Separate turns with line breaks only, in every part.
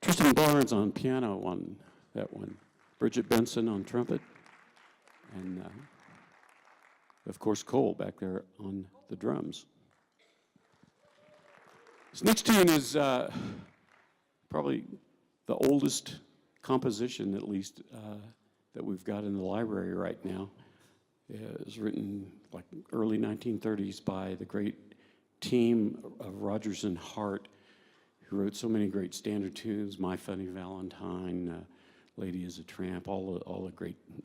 Tristan Barnes on piano on that one. Bridget Benson on trumpet. And, of course, Cole back there on the drums. This next tune is probably the oldest composition, at least, that we've got in the library right now. It was written like early 1930s by the great team of Rodgers and Hart, who wrote so many great standard tunes, My Funny Valentine, Lady is a Tramp, all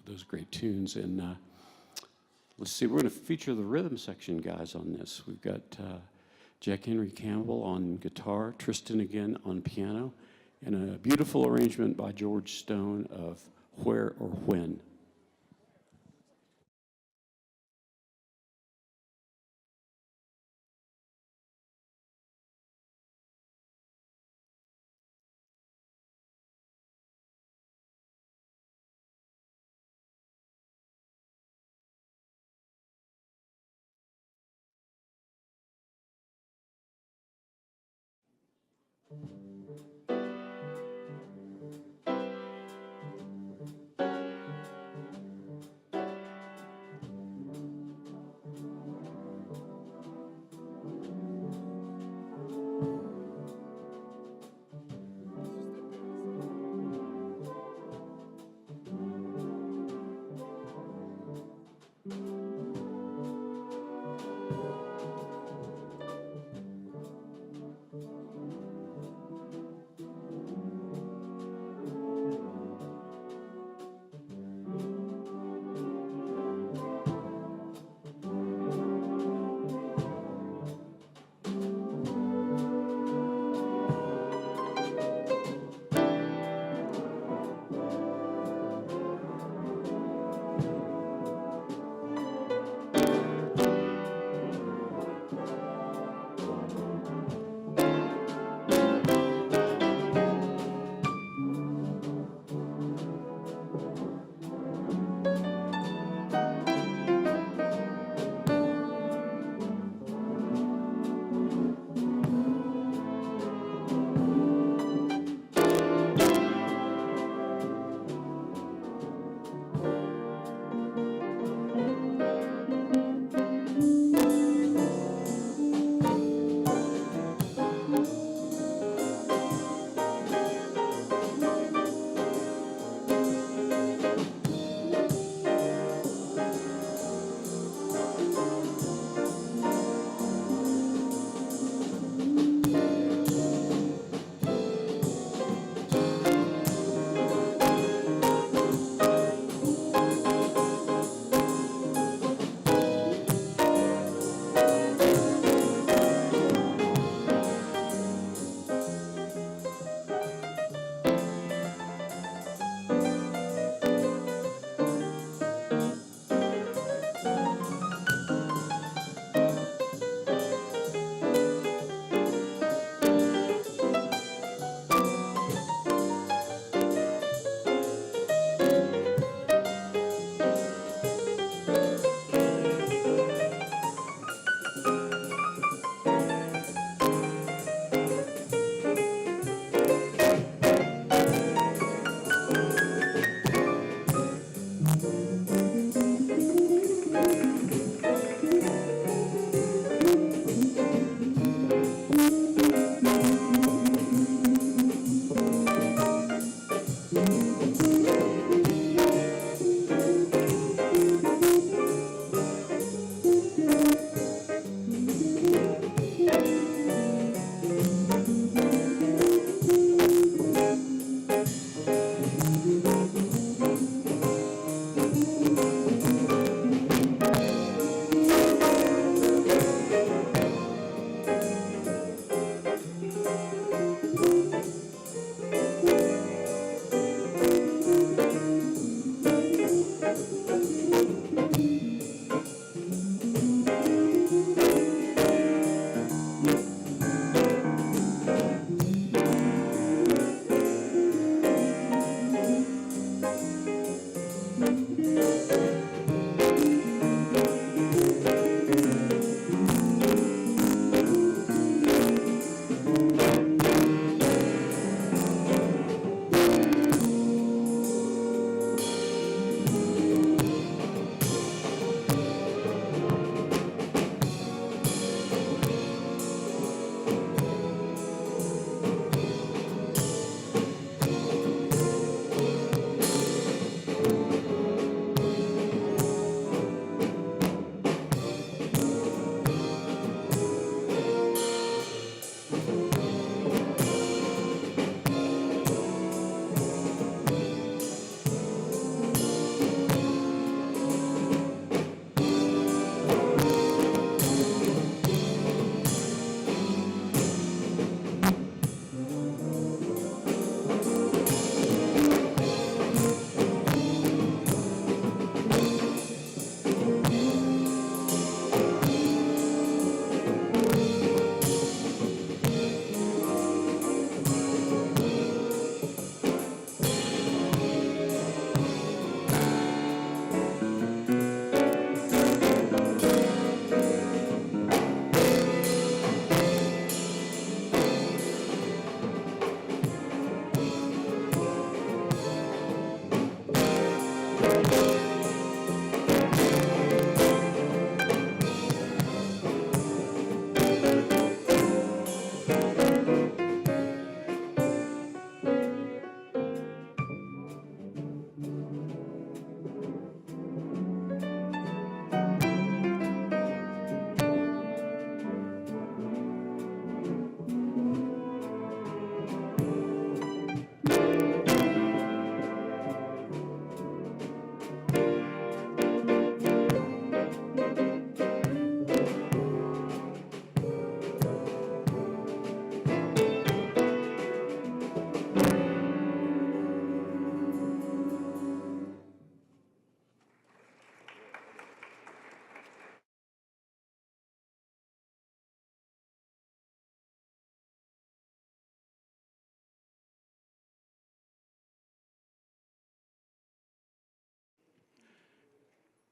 those great tunes. And let's see, we're going to feature the rhythm section guys on this. We've got Jack Henry Campbell on guitar, Tristan again on piano, and a beautiful arrangement by George Stone of Where or When.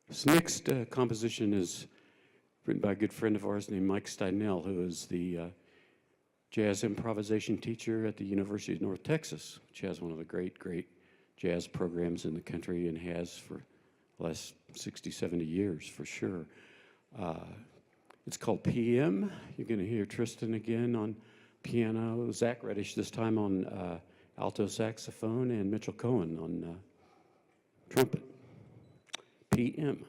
This next composition is written by a good friend of ours named Mike Steinell, who is the jazz improvisation teacher at the University of North Texas, which has one of the great jazz programs in the country and has for the last 60, 70 years for sure. It's called PM. You're going to hear Tristan again on piano, Zach Reddish this time on alto saxophone, and Mitchell Cohen on trumpet. PM.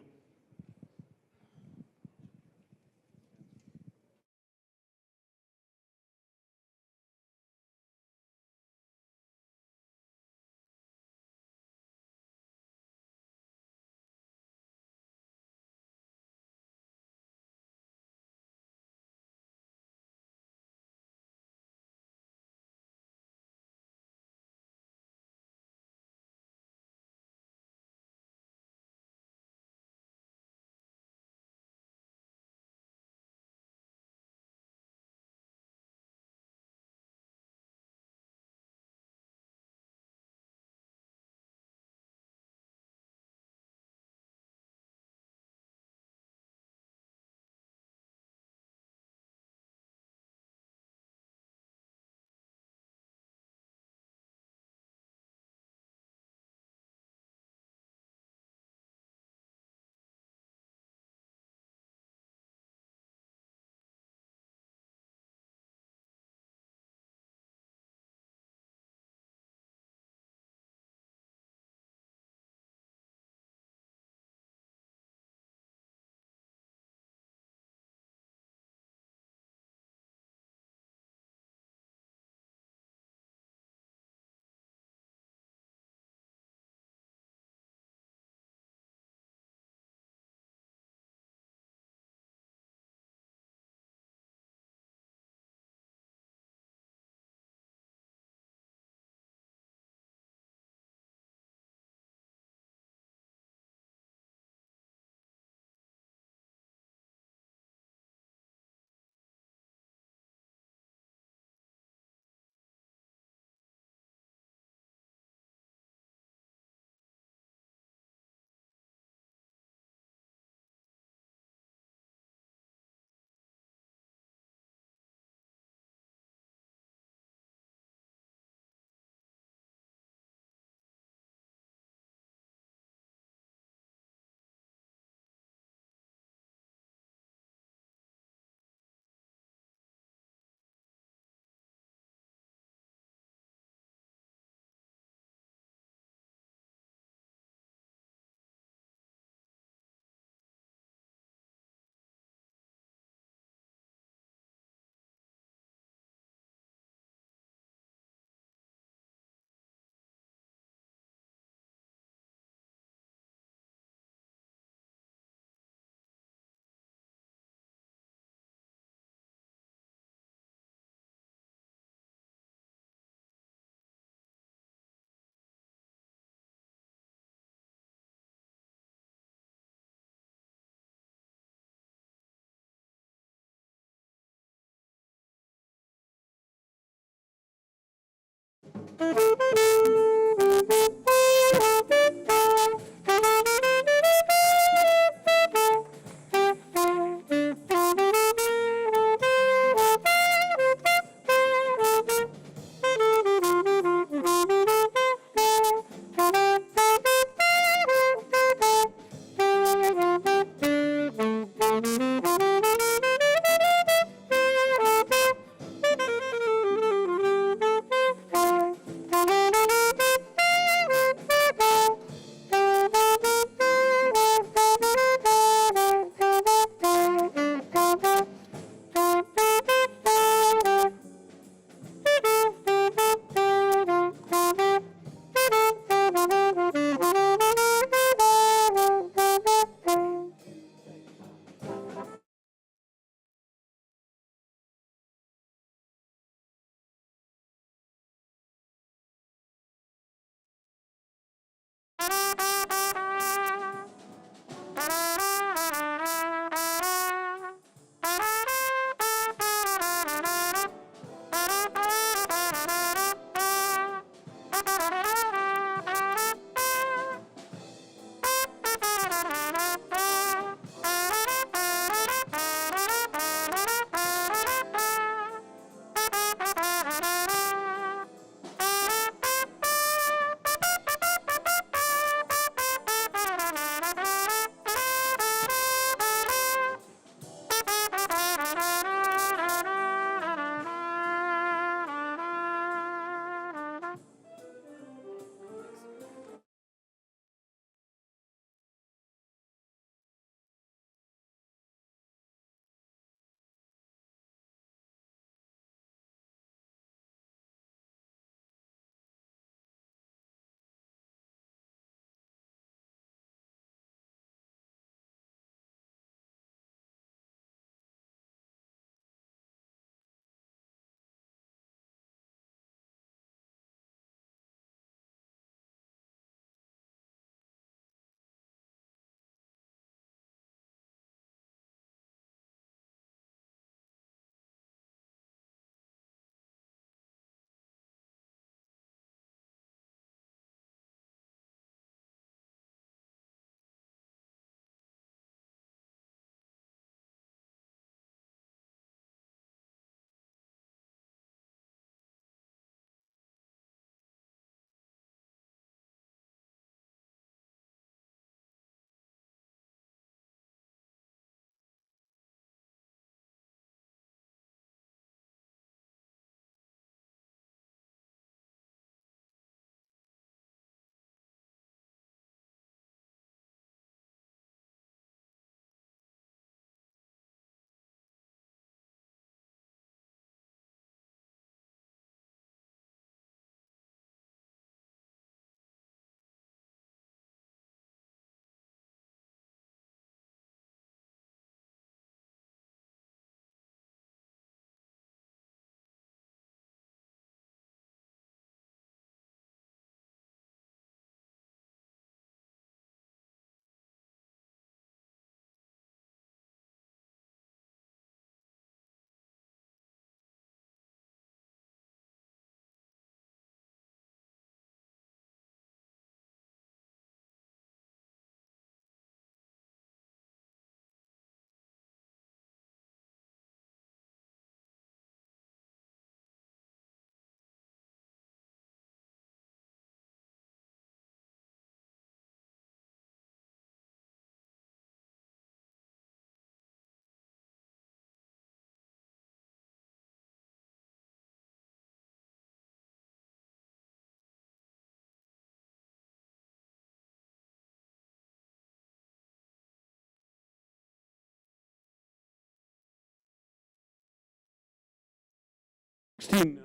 16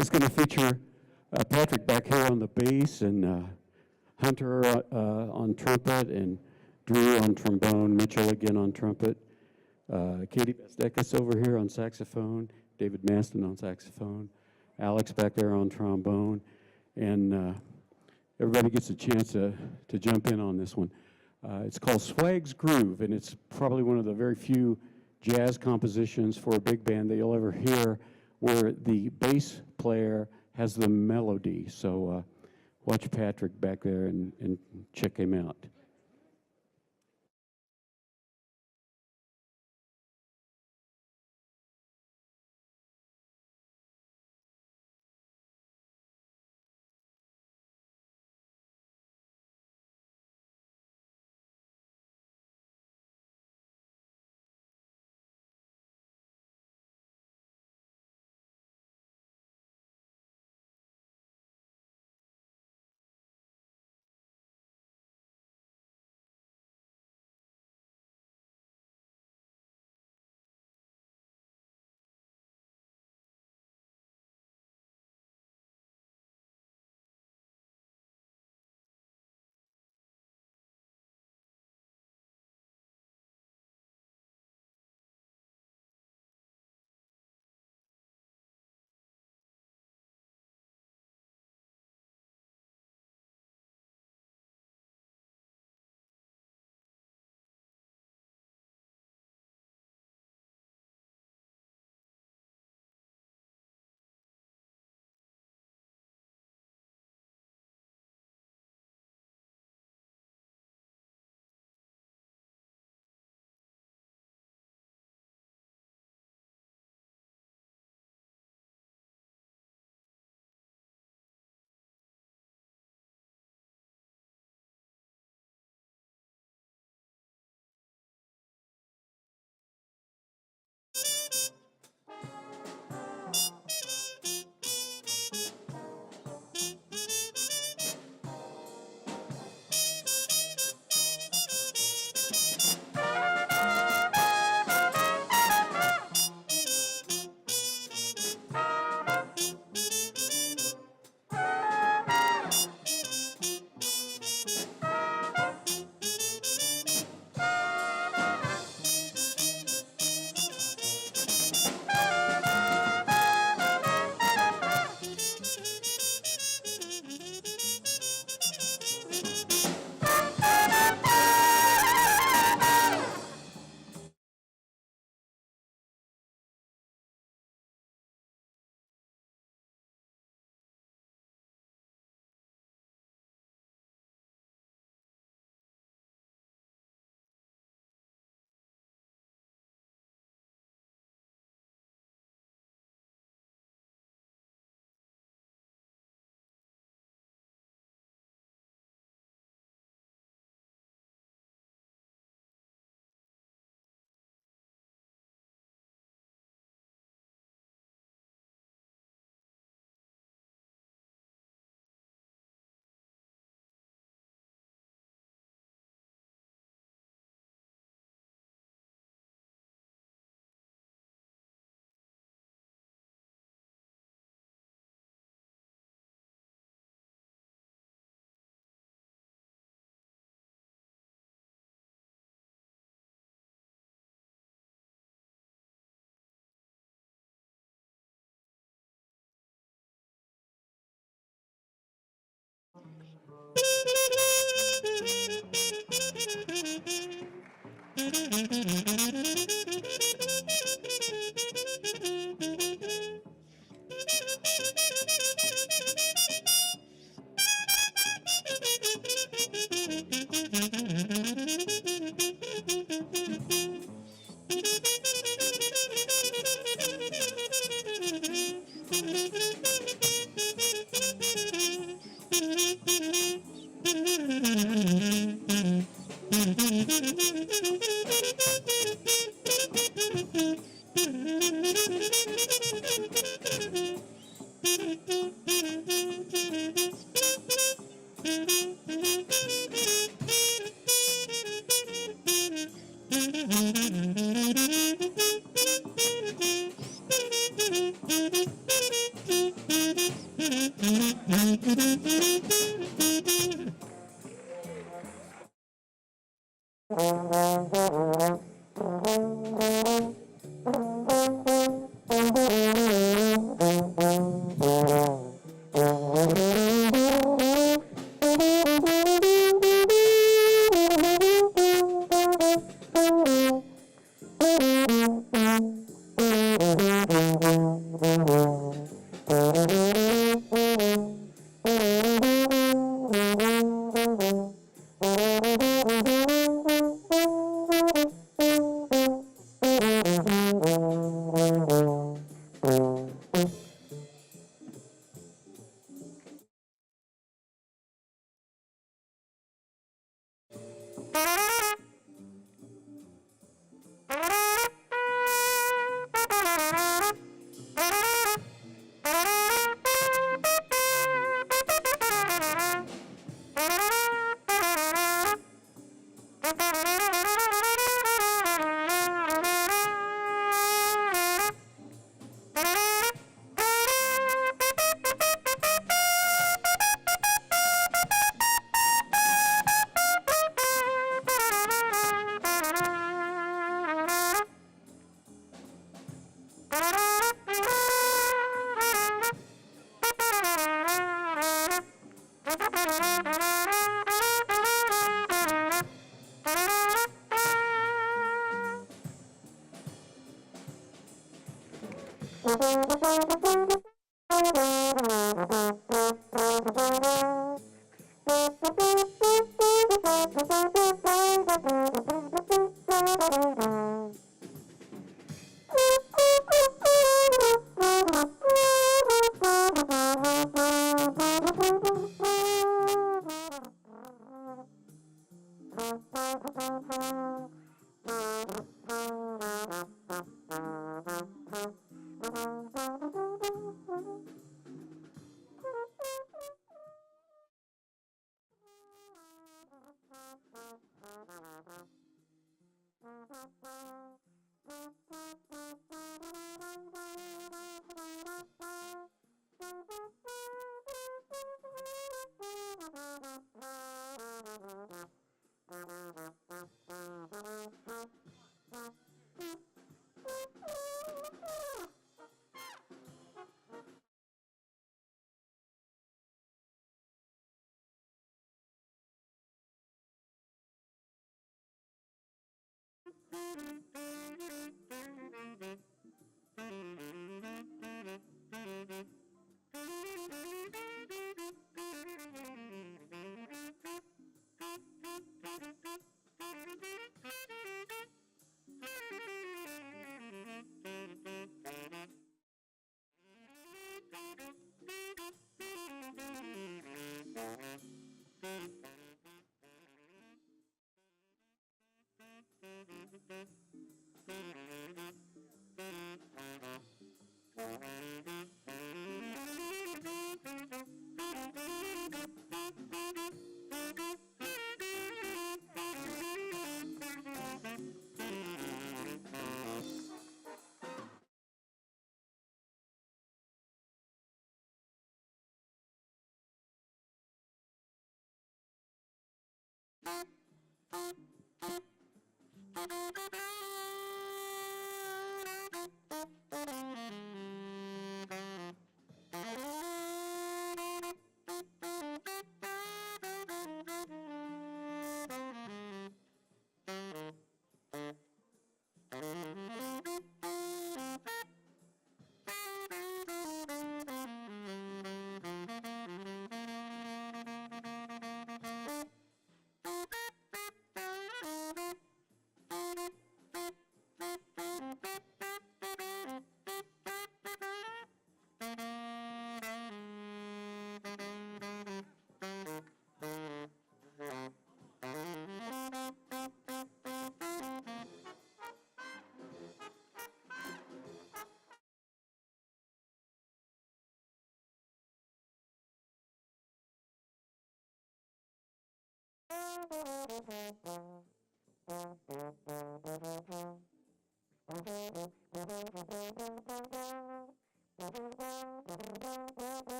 is going to feature Patrick back here on the bass and Hunter on trumpet and Drew on trombone, Mitchell again on trumpet, Katie Bestekis over here on saxophone, David Maston on saxophone, Alex back there on trombone, and everybody gets a chance to jump in on this one. It's called Swag's Groove, and it's probably one of the very few jazz compositions for a big band that you'll ever hear where the bass player has the melody. So watch Patrick back there and check him out.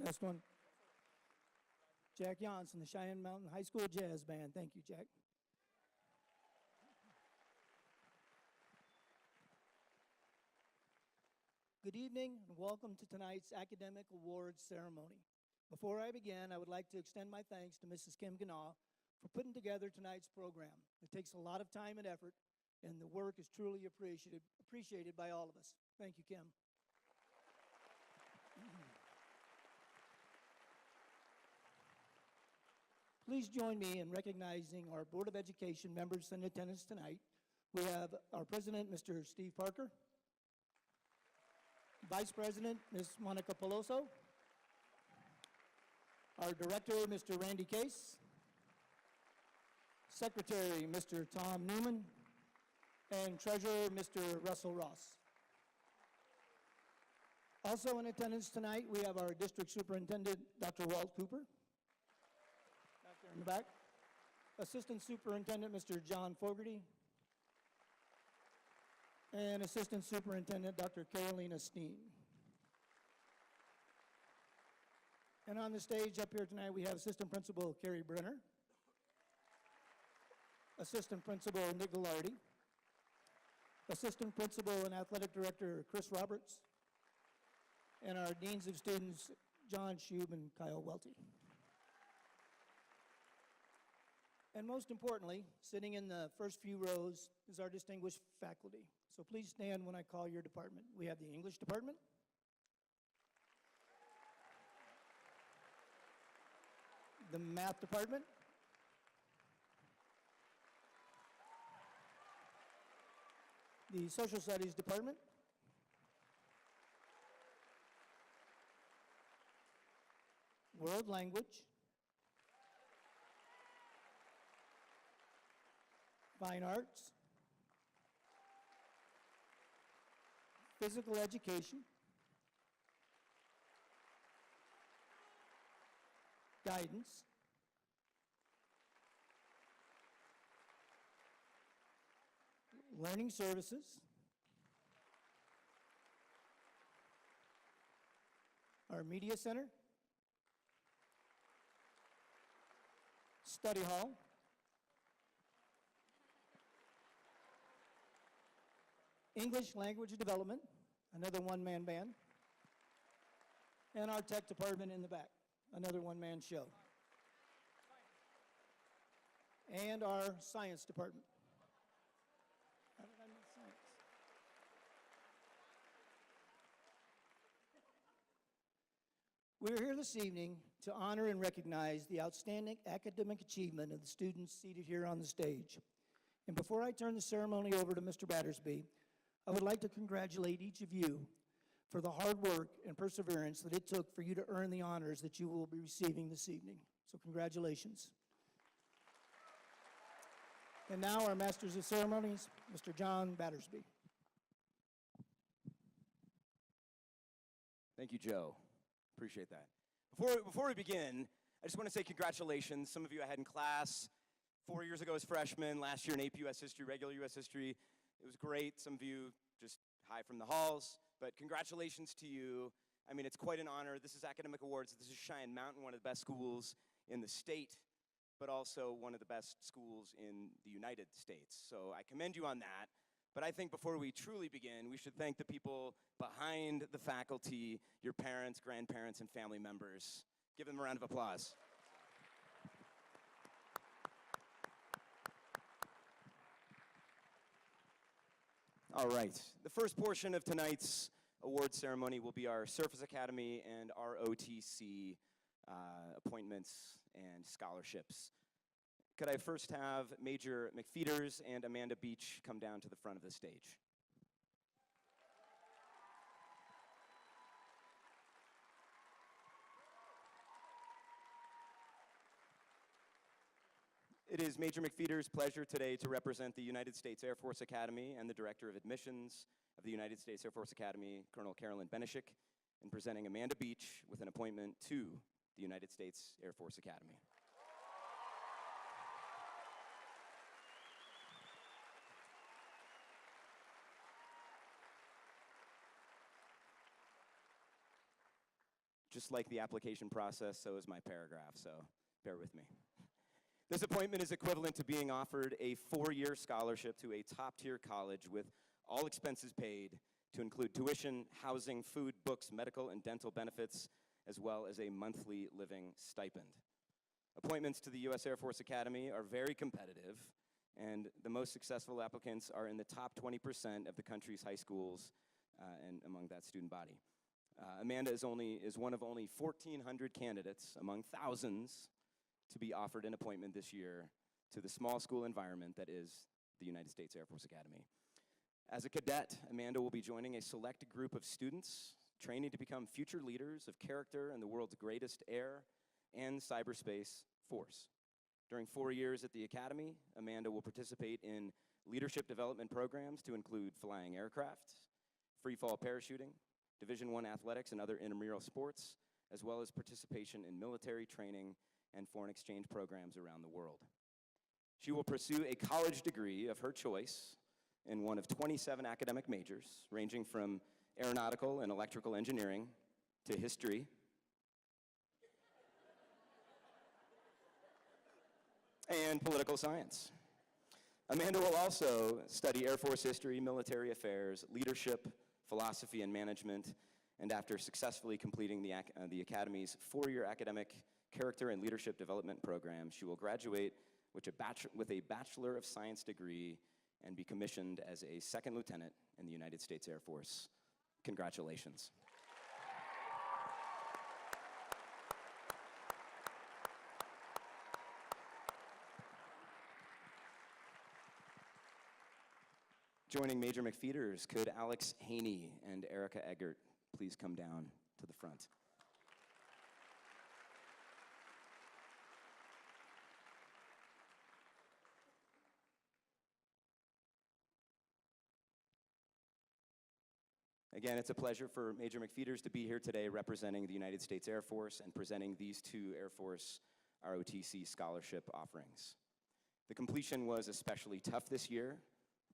Last one. Jack Janssen, the Cheyenne Mountain High School Jazz Band. Thank you, Jack. Good evening and welcome to tonight's Academic Awards ceremony. Before I begin, I would like to extend my thanks to Mrs. Kim Ganaw for putting together tonight's program. It takes a lot of time and effort, and the work is truly appreciated by all of us. Thank you, Kim. Please join me in recognizing our Board of Education members in attendance tonight. We have our President, Mr. Steve Parker, Vice President, Ms. Monica Peloso, our Director, Mr. Randy Case, Secretary, Mr. Tom Newman, and Treasurer, Mr. Russell Ross. Also in attendance tonight, we have our District Superintendent, Dr. Walt Cooper, back there in the back, Assistant Superintendent, Mr. John Fogarty, and Assistant Superintendent, Dr. Carolina Steen. And on the stage up here tonight, we have Assistant Principal Carrie Brenner, Assistant Principal Nick Gallardi, Assistant Principal and Athletic Director Chris Roberts, and our Deans of Students, John Shube and Kyle Welty. And most importantly, sitting in the first few rows is our distinguished faculty. So please stand when I call your department. We have the English department, the math department, the social studies department, world language, fine arts, physical education, guidance, learning services, our media center, study hall, English language development, another one-man band, and our tech department in the back, another one-man show, and our science department. How did I miss science? We're here this evening to honor and recognize the outstanding academic achievement of the students seated here on the stage. And before I turn the ceremony over to Mr. Battersby, I would like to congratulate each of you for the hard work and perseverance that it took for you to earn the honors that you will be receiving this evening. So congratulations. And now our Masters of Ceremonies, Mr. John Battersby.
Thank you, Joe. Appreciate that. Before we begin, I just want to say congratulations. Some of you I had in class 4 years ago as freshmen, last year in AP US History, regular US History. It was great. Some of you just high from the halls, but congratulations to you. I mean, it's quite an honor. This is Academic Awards. This is Cheyenne Mountain, one of the best schools in the state, but also one of the best schools in the United States. So I commend you on that. But I think before we truly begin, we should thank the people behind the faculty, your parents, grandparents, and family members. Give them a round of applause. All right, the first portion of tonight's award ceremony will be our Surface Academy and ROTC appointments and scholarships. Could I first have Major McFeeters and Amanda Beach come down to the front of the stage? It is Major McFeeters' pleasure today to represent the United States Air Force Academy and the Director of Admissions of the United States Air Force Academy, Colonel Carolyn Benishik, in presenting Amanda Beach with an appointment to the United States Air Force Academy. just like the application process, so is my paragraph, so bear with me. This appointment is equivalent to being offered a 4-year scholarship to a top-tier college with all expenses paid to include tuition, housing, food, books, medical, and dental benefits, as well as a monthly living stipend. Appointments to the U.S. Air Force Academy are very competitive, and the most successful applicants are in the top 20% of the country's high schools and among that student body. Amanda is one of only 1,400 candidates among thousands to be offered an appointment this year to the small school environment that is the United States Air Force Academy. As a cadet, Amanda will be joining a select group of students training to become future leaders of character in the world's greatest air and cyberspace force. During 4 years at the Academy, Amanda will participate in leadership development programs to include flying aircraft, free fall parachuting, Division I athletics and other intramural sports, as well as participation in military training and foreign exchange programs around the world. She will pursue a college degree of her choice in one of 27 academic majors, ranging from aeronautical and electrical engineering to history and political science. Amanda will also study Air Force history, military affairs, leadership, philosophy, and management, and after successfully completing the Academy's 4-year academic character and leadership development program, she will graduate with a Bachelor of Science degree and be commissioned as a second lieutenant in the United States Air Force. Congratulations. Joining Major McPheeters, could Alex Haney and Erica Eggert please come down to the front? Again, it's a pleasure for Major McPheeters to be here today representing the United States Air Force and presenting these 2 Air Force ROTC scholarship offerings. The completion was especially tough this year.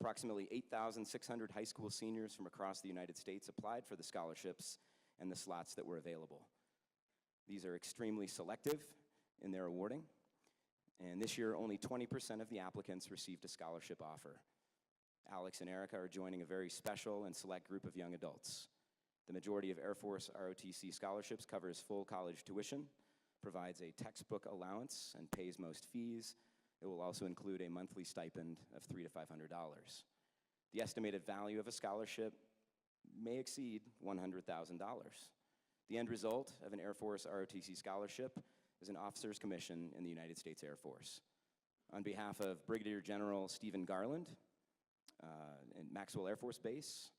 Approximately 8,600 high school seniors from across the United States applied for the scholarships and the slots that were available. These are extremely selective in their awarding, and this year only 20% of the applicants received a scholarship offer. Alex and Erica are joining a very special and select group of young adults. The majority of Air Force ROTC scholarships covers full college tuition, provides a textbook allowance, and pays most fees. It will also include a monthly stipend of $300 to $500. The estimated value of a scholarship may exceed $100,000. The end result of an Air Force ROTC scholarship is an officer's commission in the United States Air Force. On behalf of Brigadier General Stephen Garland and Maxwell Air Force Base,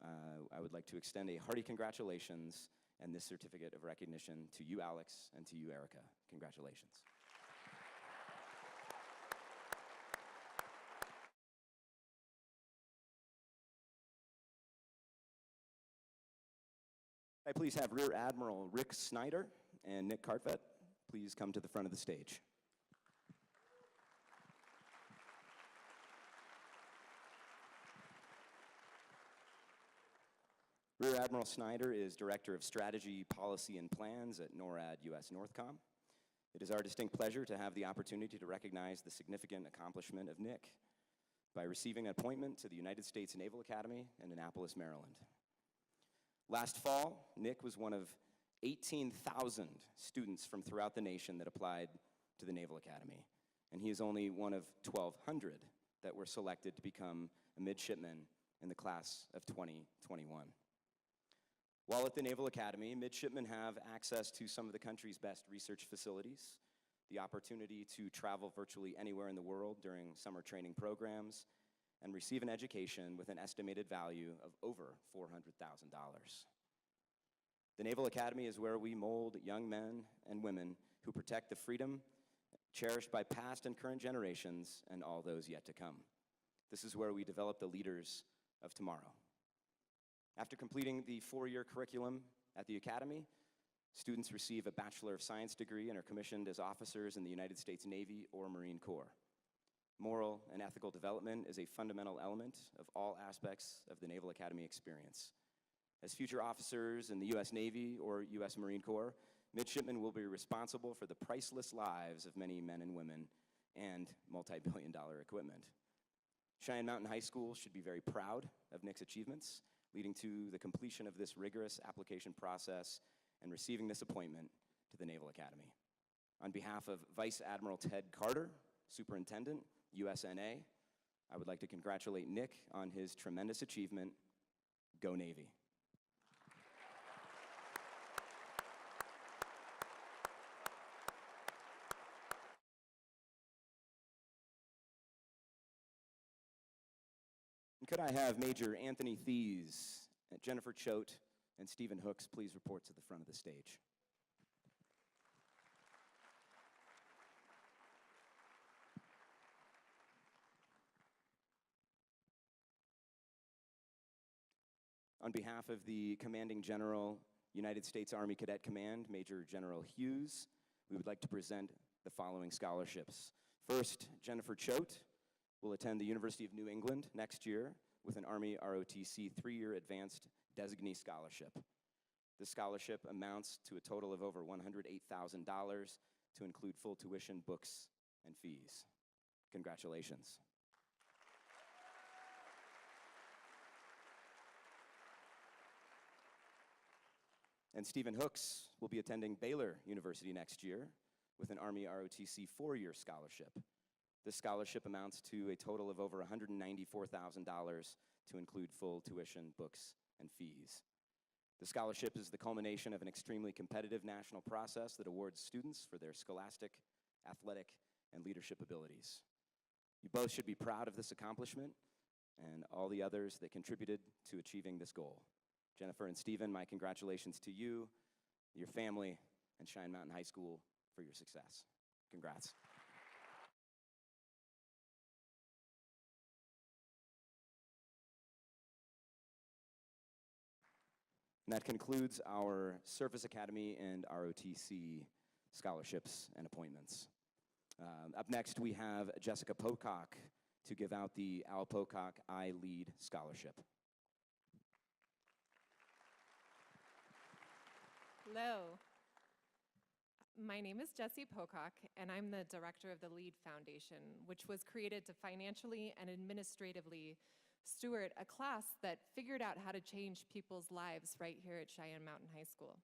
I would like to extend a hearty congratulations and this certificate of recognition to you, Alex, and to you, Erica. Congratulations. I please have Rear Admiral Rick Snyder and Nick Cartvet please come to the front of the stage. Rear Admiral Snyder is Director of Strategy, Policy, and Plans at NORAD U.S. Northcom. It is our distinct pleasure to have the opportunity to recognize the significant accomplishment of Nick by receiving an appointment to the United States Naval Academy in Annapolis, Maryland. Last fall, Nick was one of 18,000 students from throughout the nation that applied to the Naval Academy, and he is only one of 1,200 that were selected to become a midshipman in the class of 2021. While at the Naval Academy, midshipmen have access to some of the country's best research facilities, the opportunity to travel virtually anywhere in the world during summer training programs, and receive an education with an estimated value of over $400,000. The Naval Academy is where we mold young men and women who protect the freedom cherished by past and current generations and all those yet to come. This is where we develop the leaders of tomorrow. After completing the 4-year curriculum at the Academy, students receive a Bachelor of Science degree and are commissioned as officers in the United States Navy or Marine Corps. Moral and ethical development is a fundamental element of all aspects of the Naval Academy experience. As future officers in the U.S. Navy or U.S. Marine Corps, midshipmen will be responsible for the priceless lives of many men and women and multi-billion-dollar equipment. Cheyenne Mountain High School should be very proud of Nick's achievements, leading to the completion of this rigorous application process and receiving this appointment to the Naval Academy. On behalf of Vice Admiral Ted Carter, Superintendent, USNA, I would like to congratulate Nick on his tremendous achievement. Go Navy. Could I have Major Anthony Thies, Jennifer Choate, and Stephen Hooks please report to the front of the stage. On behalf of the Commanding General, United States Army Cadet Command, Major General Hughes, we would like to present the following scholarships. First, Jennifer Choate will attend the University of New England next year with an Army ROTC 3-year Advanced Designee Scholarship. This scholarship amounts to a total of over $108,000 to include full tuition, books, and fees. Congratulations. And Stephen Hooks will be attending Baylor University next year with an Army ROTC 4-year scholarship. This scholarship amounts to a total of over $194,000 to include full tuition, books, and fees. The scholarship is the culmination of an extremely competitive national process that awards students for their scholastic, athletic, and leadership abilities. You both should be proud of this accomplishment and all the others that contributed to achieving this goal. Jennifer and Stephen, my congratulations to you, your family, and Cheyenne Mountain High School for your success. Congrats. And that concludes our Surface Academy and ROTC scholarships and appointments. Up next, we have Jessica Pocock to give out the Al Pocock iLead Scholarship.
Hello. My name is Jessie Pocock, and I'm the director of the LEAD Foundation, which was created to financially and administratively steward a class that figured out how to change people's lives right here at Cheyenne Mountain High School.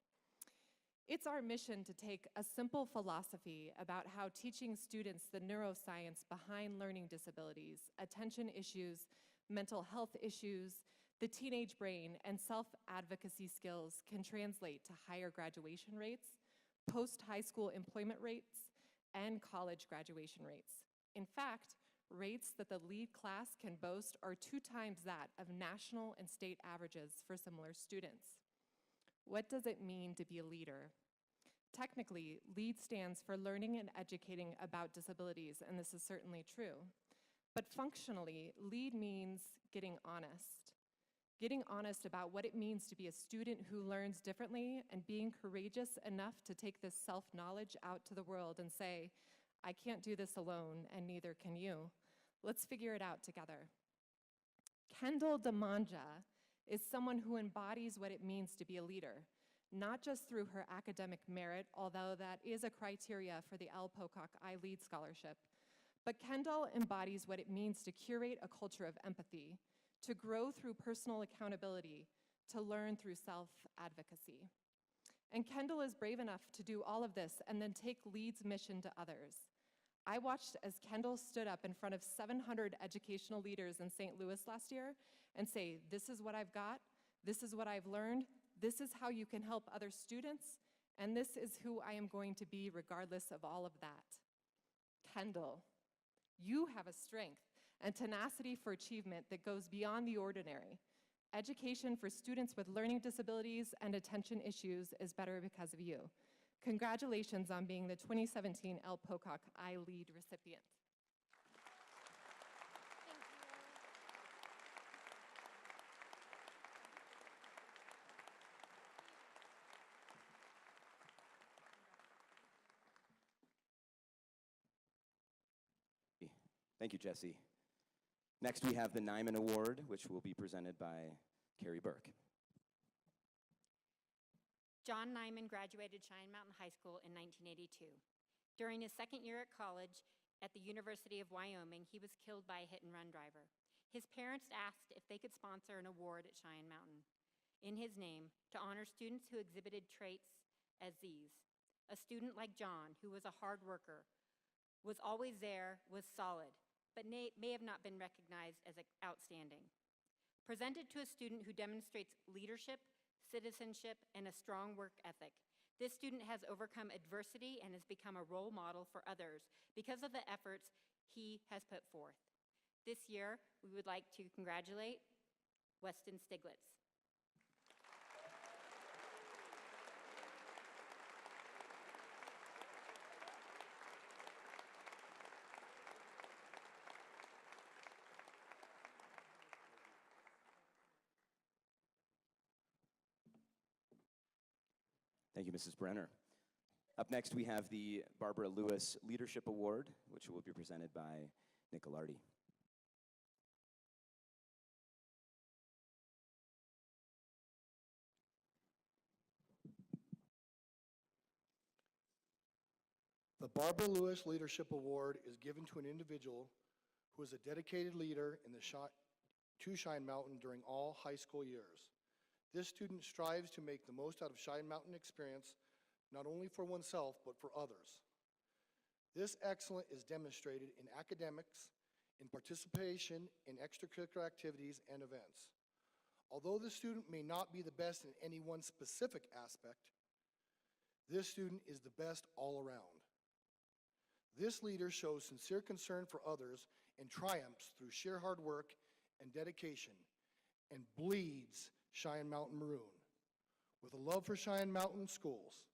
It's our mission to take a simple philosophy about how teaching students the neuroscience behind learning disabilities, attention issues, mental health issues, the teenage brain, and self-advocacy skills can translate to higher graduation rates, post-high school employment rates, and college graduation rates. In fact, rates that the LEAD class can boast are 2 times that of national and state averages for similar students. What does it mean to be a leader? Technically, LEAD stands for Learning and Educating About Disabilities, and this is certainly true. But functionally, LEAD means getting honest. Getting honest about what it means to be a student who learns differently and being courageous enough to take this self-knowledge out to the world and say, I can't do this alone, and neither can you. Let's figure it out together. Kendall Demanja is someone who embodies what it means to be a leader, not just through her academic merit, although that is a criteria for the Al Pocock iLead Scholarship, but Kendall embodies what it means to curate a culture of empathy, to grow through personal accountability, to learn through self-advocacy. And Kendall is brave enough to do all of this and then take LEAD's mission to others. I watched as Kendall stood up in front of 700 educational leaders in St. Louis last year and say, this is what I've got, this is what I've learned, this is how you can help other students, and this is who I am going to be regardless of all of that. Kendall, you have a strength and tenacity for achievement that goes beyond the ordinary. Education for students with learning disabilities and attention issues is better because of you. Congratulations on being the 2017 Al Pocock iLead recipient.
Thank you, Jesse. Next, we have the Nyman Award, which will be presented by Carrie Burke.
John Nyman graduated Cheyenne Mountain High School in 1982. During his second year at college at the University of Wyoming, he was killed by a hit-and-run driver. His parents asked if they could sponsor an award at Cheyenne Mountain in his name to honor students who exhibited traits as these. A student like John, who was a hard worker, was always there, was solid, but may have not been recognized as outstanding. Presented to a student who demonstrates leadership, citizenship, and a strong work ethic. This student has overcome adversity and has become a role model for others because of the efforts he has put forth. This year, we would like to congratulate Weston Stiglitz.
Thank you, Mrs. Brenner. Up next, we have the Barbara Lewis Leadership Award, which will be presented by Nick Alardi.
The Barbara Lewis Leadership Award is given to an individual who is a dedicated leader in to Cheyenne Mountain during all high school years. This student strives to make the most out of Cheyenne Mountain experience, not only for oneself, but for others. This excellence is demonstrated in academics, in participation in extracurricular activities and events. Although the student may not be the best in any one specific aspect, this student is the best all around. This leader shows sincere concern for others and triumphs through sheer hard work and dedication, and bleeds Cheyenne Mountain maroon with a love for Cheyenne Mountain schools.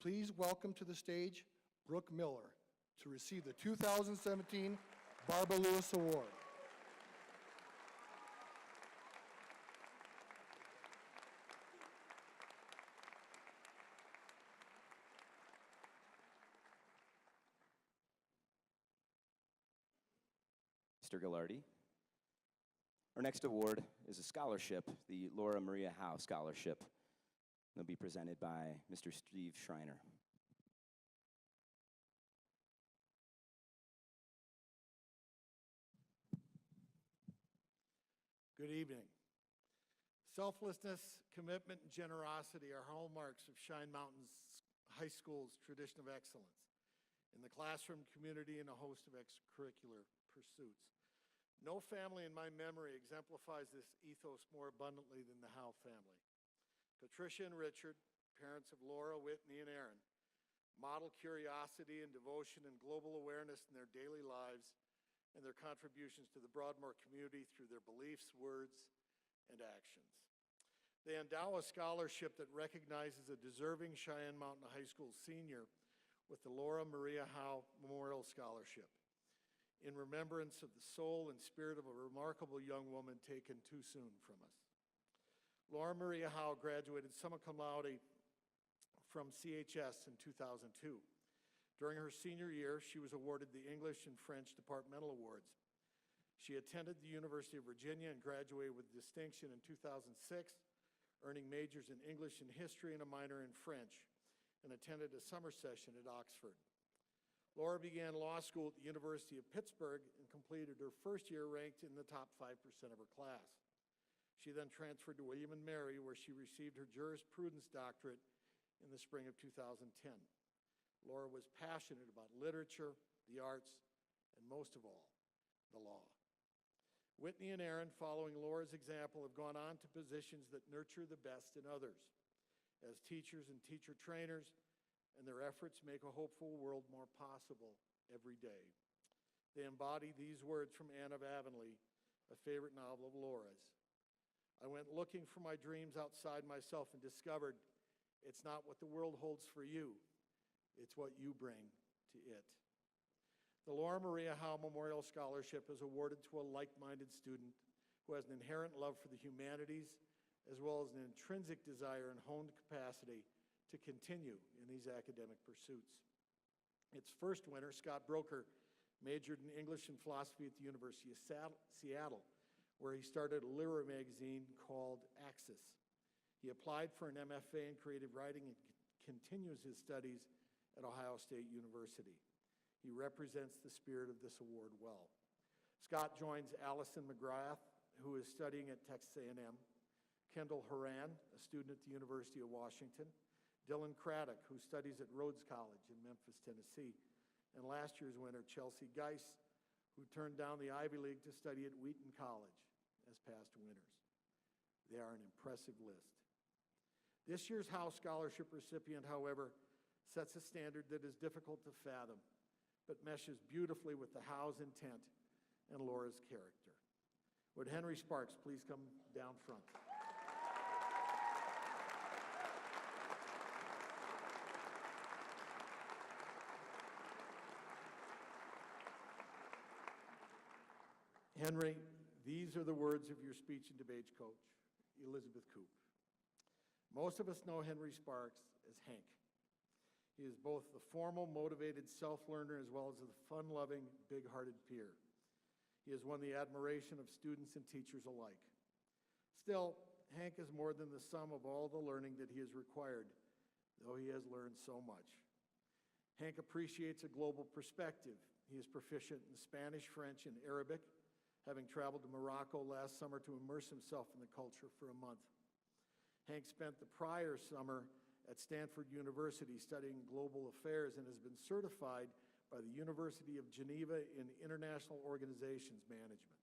Please welcome to the stage Brooke Miller to receive the 2017 Barbara Lewis Award.
Mr. Ghilardi. Our next award is a scholarship, the Laura Maria Howe Scholarship. It'll be presented by Mr. Steve Schreiner.
Good evening. Selflessness, commitment, and generosity are hallmarks of Cheyenne Mountain High School's tradition of excellence in the classroom, community, and a host of extracurricular pursuits. No family in my memory exemplifies this ethos more abundantly than the Howe family. Patricia and Richard, parents of Laura, Whitney, and Aaron, model curiosity and devotion and global awareness in their daily lives and their contributions to the Broadmoor community through their beliefs, words, and actions. They endow a scholarship that recognizes a deserving Cheyenne Mountain High School senior with the Laura Maria Howe Memorial Scholarship, in remembrance of the soul and spirit of a remarkable young woman taken too soon from us. Laura Maria Howe graduated summa cum laude from CHS in 2002. During her senior year, she was awarded the English and French Departmental Awards. She attended the University of Virginia and graduated with distinction in 2006, earning majors in English and history and a minor in French, and attended a summer session at Oxford. Laura began law school at the University of Pittsburgh and completed her first year ranked in the top 5% of her class. She then transferred to William & Mary, where she received her jurisprudence doctorate in the spring of 2010. Laura was passionate about literature, the arts, and most of all, the law. Whitney and Aaron, following Laura's example, have gone on to positions that nurture the best in others as teachers and teacher trainers, and their efforts make a hopeful world more possible every day. They embody these words from Anne of Avonlea, a favorite novel of Laura's. I went looking for my dreams outside myself and discovered it's not what the world holds for you, it's what you bring to it. The Laura Maria Howe Memorial Scholarship is awarded to a like-minded student who has an inherent love for the humanities, as well as an intrinsic desire and honed capacity to continue in these academic pursuits. Its first winner, Scott Broker, majored in English and philosophy at the University of Seattle, where he started a literary magazine called Axis. He applied for an MFA in creative writing and continues his studies at Ohio State University. He represents the spirit of this award well. Scott joins Allison McGrath, who is studying at Texas A&M, Kendall Horan, a student at the University of Washington, Dylan Craddock, who studies at Rhodes College in Memphis, Tennessee, and last year's winner, Chelsea Geis, who turned down the Ivy League to study at Wheaton College as past winners. They are an impressive list. This year's Howe Scholarship recipient, however, sets a standard that is difficult to fathom, but meshes beautifully with the Howe's intent and Laura's character. Would Henry Sparks please come down front? Henry, these are the words of your speech and debates coach, Elizabeth Koop. Most of us know Henry Sparks as Hank. He is both the formal, motivated self-learner as well as the fun-loving, big-hearted peer. He has won the admiration of students and teachers alike. Still, Hank is more than the sum of all the learning that he has required, though he has learned so much. Hank appreciates a global perspective. He is proficient in Spanish, French, and Arabic, having traveled to Morocco last summer to immerse himself in the culture for a month. Hank spent the prior summer at Stanford University studying global affairs and has been certified by the University of Geneva in International Organizations Management.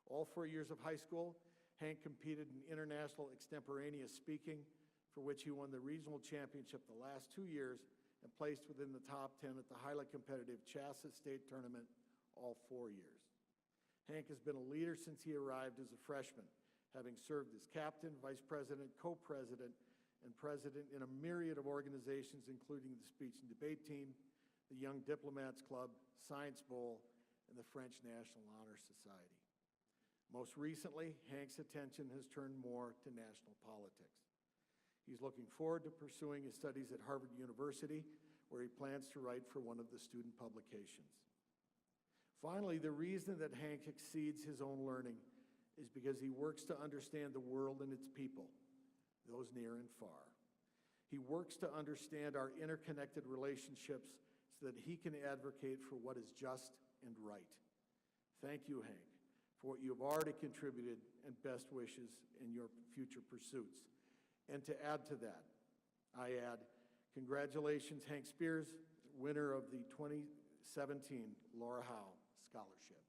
All 4 years of high school, Hank competed in international extemporaneous speaking, for which he won the regional championship the last 2 years and placed within the top 10 at the highly competitive CHASA State Tournament all 4 years. Hank has been a leader since he arrived as a freshman, having served as captain, vice president, co-president, and president in a myriad of organizations, including the Speech and Debate Team, the Young Diplomats Club, Science Bowl, and the French National Honor Society. Most recently, Hank's attention has turned more to national politics. He's looking forward to pursuing his studies at Harvard University, where he plans to write for one of the student publications. Finally, the reason that Hank exceeds his own learning is because he works to understand the world and its people, those near and far. He works to understand our interconnected relationships so that he can advocate for what is just and right. Thank you, Hank, for what you have already contributed, and best wishes in your future pursuits. And to add to that, I add, congratulations, Hank Spears, winner of the 2017 Laura Howe Scholarship.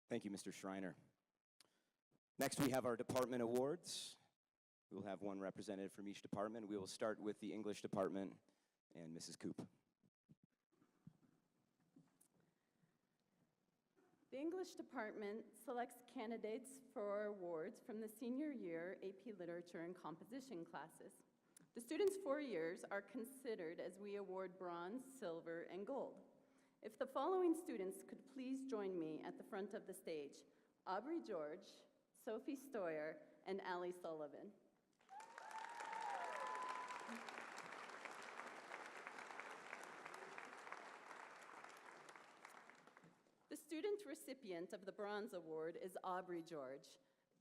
Thank you, Mr. Schreiner. Next, we have our department awards. We'll have one representative from each department. We will start with the English department and Mrs. Koop.
The English department selects candidates for awards from the senior year AP Literature and Composition classes. The students' 4 years are considered as we award bronze, silver, and gold. If the following students could please join me at the front of the stage: Aubrey George, Sophie Stoyer, and Allie Sullivan. The student recipient of the Bronze Award is Aubrey George.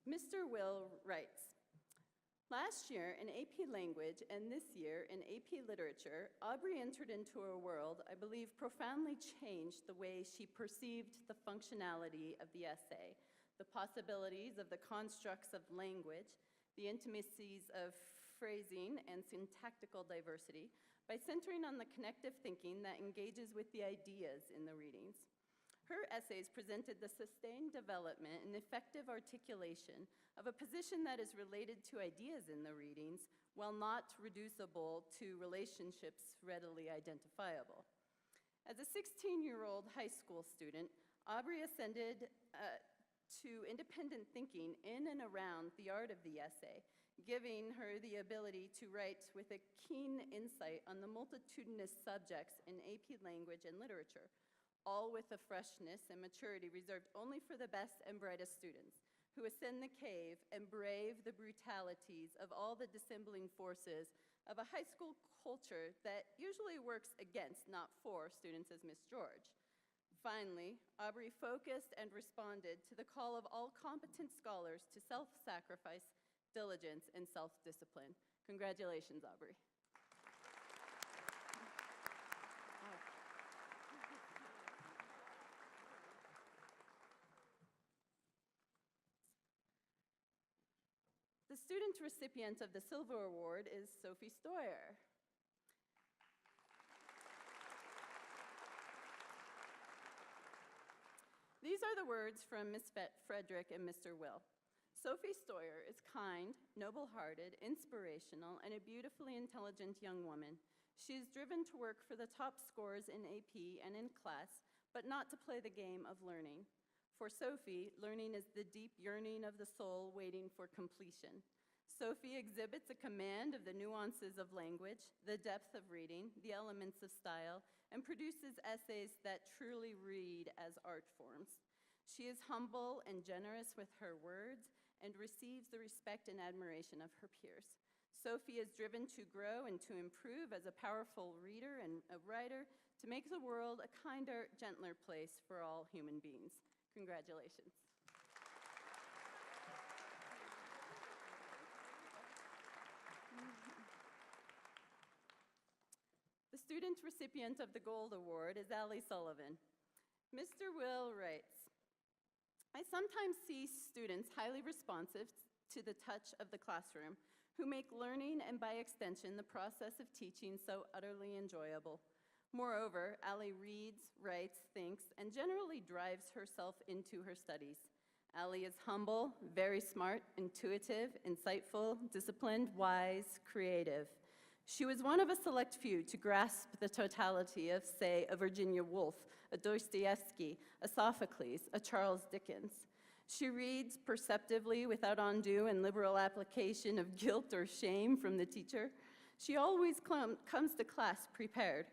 Mr. Will writes, "Last year in AP Language and this year in AP Literature, Aubrey entered into a world I believe profoundly changed the way she perceived the functionality of the essay, the possibilities of the constructs of language, the intimacies of phrasing and syntactical diversity, by centering on the connective thinking that engages with the ideas in the readings. Her essays presented the sustained development and effective articulation of a position that is related to ideas in the readings, while not reducible to relationships readily identifiable. As a 16-year-old high school student, Aubrey ascended to independent thinking in and around the art of the essay, giving her the ability to write with a keen insight on the multitudinous subjects in AP Language and Literature, all with a freshness and maturity reserved only for the best and brightest students, who ascend the cave and brave the brutalities of all the dissembling forces of a high school culture that usually works against, not for, students as Miss George. Finally, Aubrey focused and responded to the call of all competent scholars to self-sacrifice, diligence, and self-discipline. Congratulations, Aubrey. The student recipient of the Silver Award is Sophie Stoyer. These are the words from Ms. Frederick and Mr. Will. Sophie Stoyer is kind, noble-hearted, inspirational, and a beautifully intelligent young woman. She is driven to work for the top scores in AP and in class, but not to play the game of learning. For Sophie, learning is the deep yearning of the soul waiting for completion. Sophie exhibits a command of the nuances of language, the depth of reading, the elements of style, and produces essays that truly read as art forms. She is humble and generous with her words and receives the respect and admiration of her peers. Sophie is driven to grow and to improve as a powerful reader and a writer to make the world a kinder, gentler place for all human beings. Congratulations. The student recipient of the Gold Award is Allie Sullivan. Mr. Will writes, I sometimes see students highly responsive to the touch of the classroom who make learning and by extension the process of teaching so utterly enjoyable. Moreover, Allie reads, writes, thinks, and generally drives herself into her studies. Allie is humble, very smart, intuitive, insightful, disciplined, wise, creative. She was one of a select few to grasp the totality of, say, a Virginia Woolf, a Dostoevsky, a Sophocles, a Charles Dickens. She reads perceptively without undue and liberal application of guilt or shame from the teacher. She always comes to class prepared.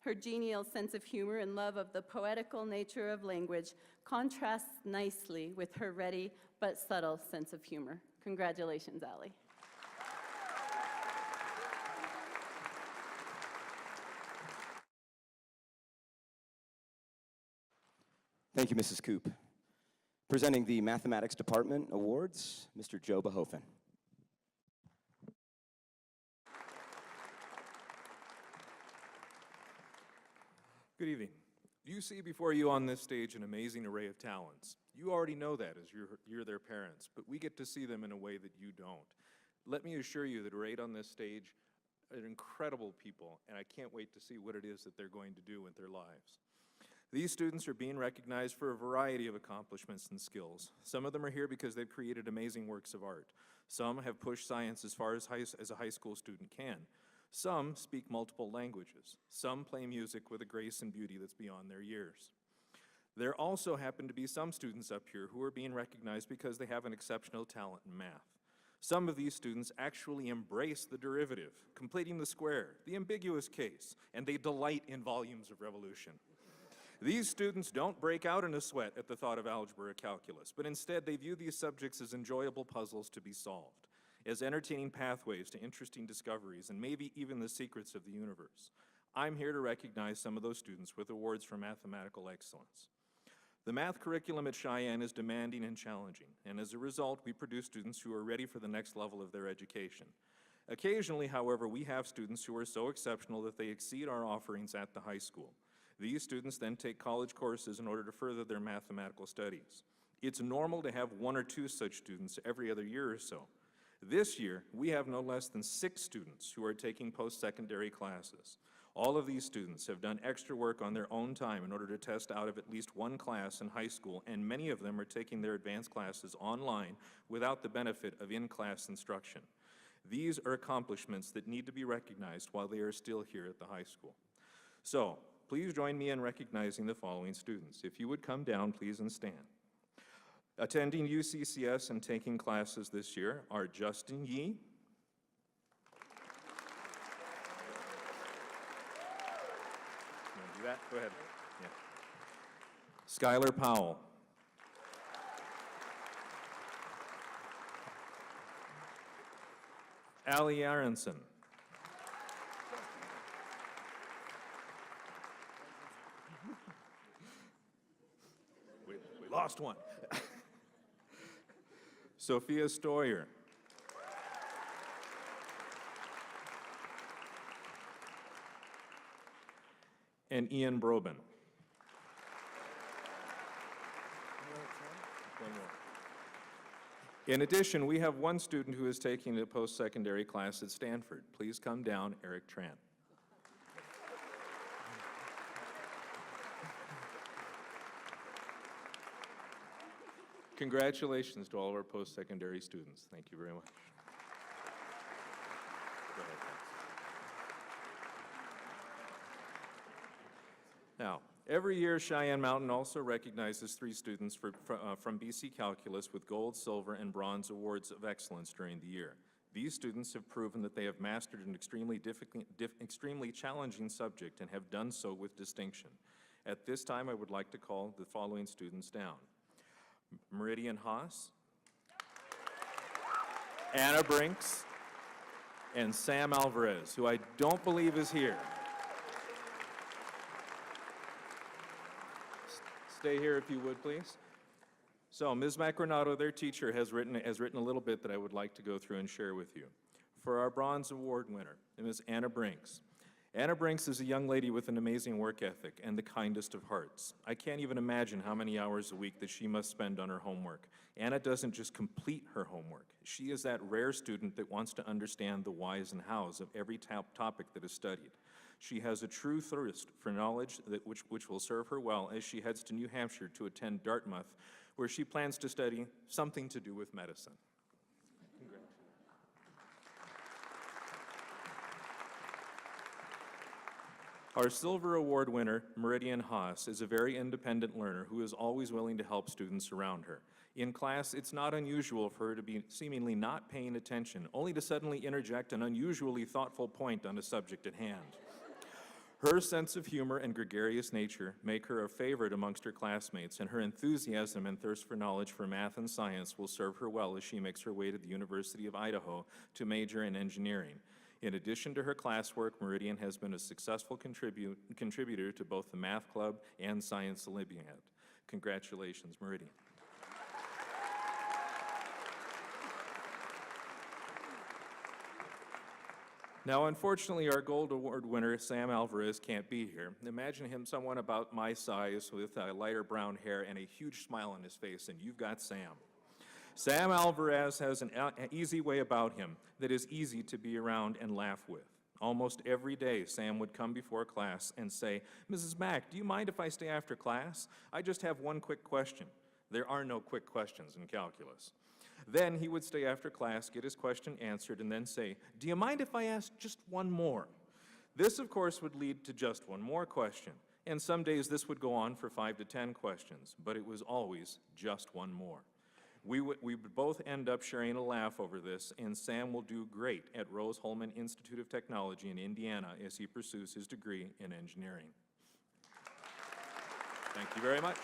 Her genial sense of humor and love of the poetical nature of language contrasts nicely with her ready but subtle sense of humor. Congratulations, Allie.
Thank you, Mrs. Coop. Presenting the Mathematics Department Awards, Mr. Joe Behofen.
Good evening. You see before you on this stage an amazing array of talents. You already know that as you're their parents, but we get to see them in a way that you don't. Let me assure you that right on this stage are incredible people, and I can't wait to see what it is that they're going to do with their lives. These students are being recognized for a variety of accomplishments and skills. Some of them are here because they've created amazing works of art. Some have pushed science as far as a high school student can. Some speak multiple languages. Some play music with a grace and beauty that's beyond their years. There also happen to be some students up here who are being recognized because they have an exceptional talent in math. Some of these students actually embrace the derivative, completing the square, the ambiguous case, and they delight in volumes of revolution. These students don't break out in a sweat at the thought of algebra or calculus, but instead they view these subjects as enjoyable puzzles to be solved, as entertaining pathways to interesting discoveries, and maybe even the secrets of the universe. I'm here to recognize some of those students with awards for mathematical excellence. The math curriculum at Cheyenne is demanding and challenging, and as a result, we produce students who are ready for the next level of their education. Occasionally, however, we have students who are so exceptional that they exceed our offerings at the high school. These students then take college courses in order to further their mathematical studies. It's normal to have 1 or 2 such students every other year or so. This year, we have no less than 6 students who are taking post-secondary classes. All of these students have done extra work on their own time in order to test out of at least one class in high school, and many of them are taking their advanced classes online without the benefit of in-class instruction. These are accomplishments that need to be recognized while they are still here at the high school. So, please join me in recognizing the following students. If you would come down, please, and stand. Attending UCCS and taking classes this year are Justin Yee, you want to do that? Go ahead. Yeah. Skylar Powell, Ali Aronson. We lost one. Sophia Stoyer. And Ian Broben. One more. In addition, we have one student who is taking a post-secondary class at Stanford. Please come down, Eric Tran. Congratulations to all of our post-secondary students. Thank you very much. Go ahead, thanks. Now, every year Cheyenne Mountain also recognizes 3 students from BC Calculus with gold, silver, and bronze awards of excellence during the year. These students have proven that they have mastered an extremely challenging subject and have done so with distinction. At this time, I would like to call the following students down. Meridian Haas, Anna Brinks, and Sam Alvarez, who I don't believe is here. Stay here if you would, please. So, Ms. Macronato, their teacher, has written a little bit that I would like to go through and share with you. For our Bronze Award winner, Ms. Anna Brinks. Anna Brinks is a young lady with an amazing work ethic and the kindest of hearts. I can't even imagine how many hours a week that she must spend on her homework. Anna doesn't just complete her homework. She is that rare student that wants to understand the whys and hows of every topic that is studied. She has a true thirst for knowledge which will serve her well as she heads to New Hampshire to attend Dartmouth, where she plans to study something to do with medicine. Our Silver Award winner, Meridian Haas, is a very independent learner who is always willing to help students around her. In class, it's not unusual for her to be seemingly not paying attention, only to suddenly interject an unusually thoughtful point on a subject at hand. Her sense of humor and gregarious nature make her a favorite amongst her classmates, and her enthusiasm and thirst for knowledge for math and science will serve her well as she makes her way to the University of Idaho to major in engineering. In addition to her classwork, Meridian has been a successful contributor to both the Math Club and Science Olympiad. Congratulations, Meridian. Now, unfortunately, our Gold Award winner, Sam Alvarez, can't be here. Imagine him someone about my size with lighter brown hair and a huge smile on his face, and you've got Sam. Sam Alvarez has an easy way about him that is easy to be around and laugh with. Almost every day, Sam would come before class and say, "Mrs. Mack, do you mind if I stay after class? I just have one quick question." There are no quick questions in calculus. Then he would stay after class, get his question answered, and then say, "Do you mind if I ask just one more?" This, of course, would lead to just one more question. And some days this would go on for 5 to 10 questions, but it was always just one more. We would both end up sharing a laugh over this, and Sam will do great at Rose-Hulman Institute of Technology in Indiana as he pursues his degree in engineering. Thank you very much.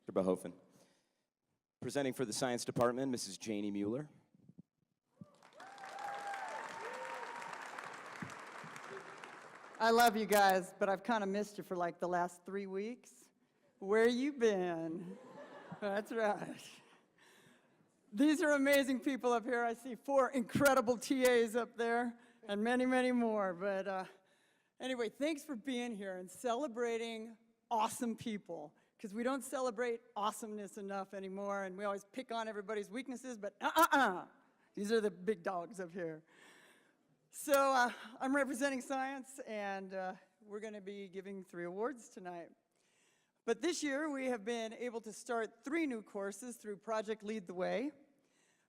Mr. Behofen. Presenting for the Science Department, Mrs. Janie Mueller.
I love you guys, but I've kind of missed you for like the last 3 weeks. Where you been? That's right. These are amazing people up here. I see 4 incredible TAs up there and many, many more. But anyway, thanks for being here and celebrating awesome people, because we don't celebrate awesomeness enough anymore, and we always pick on everybody's weaknesses, but these are the big dogs up here. So I'm representing science, and we're going to be giving 3 awards tonight. But this year, we have been able to start 3 new courses through Project Lead the Way.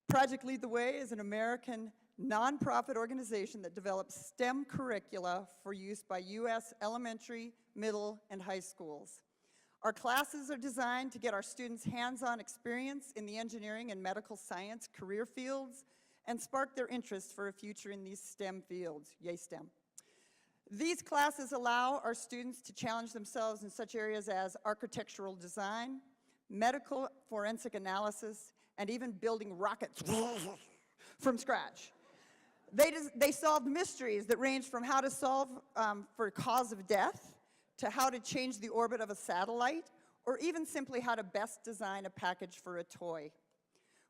Project Lead the Way is an American nonprofit organization that develops STEM curricula for use by U.S. elementary, middle, and high schools. Our classes are designed to get our students hands-on experience in the engineering and medical science career fields and spark their interest for a future in these STEM fields. Yay, STEM. These classes allow our students to challenge themselves in such areas as architectural design, medical forensic analysis, and even building rockets from scratch. They solved mysteries that ranged from how to solve for cause of death, to how to change the orbit of a satellite, or even simply how to best design a package for a toy.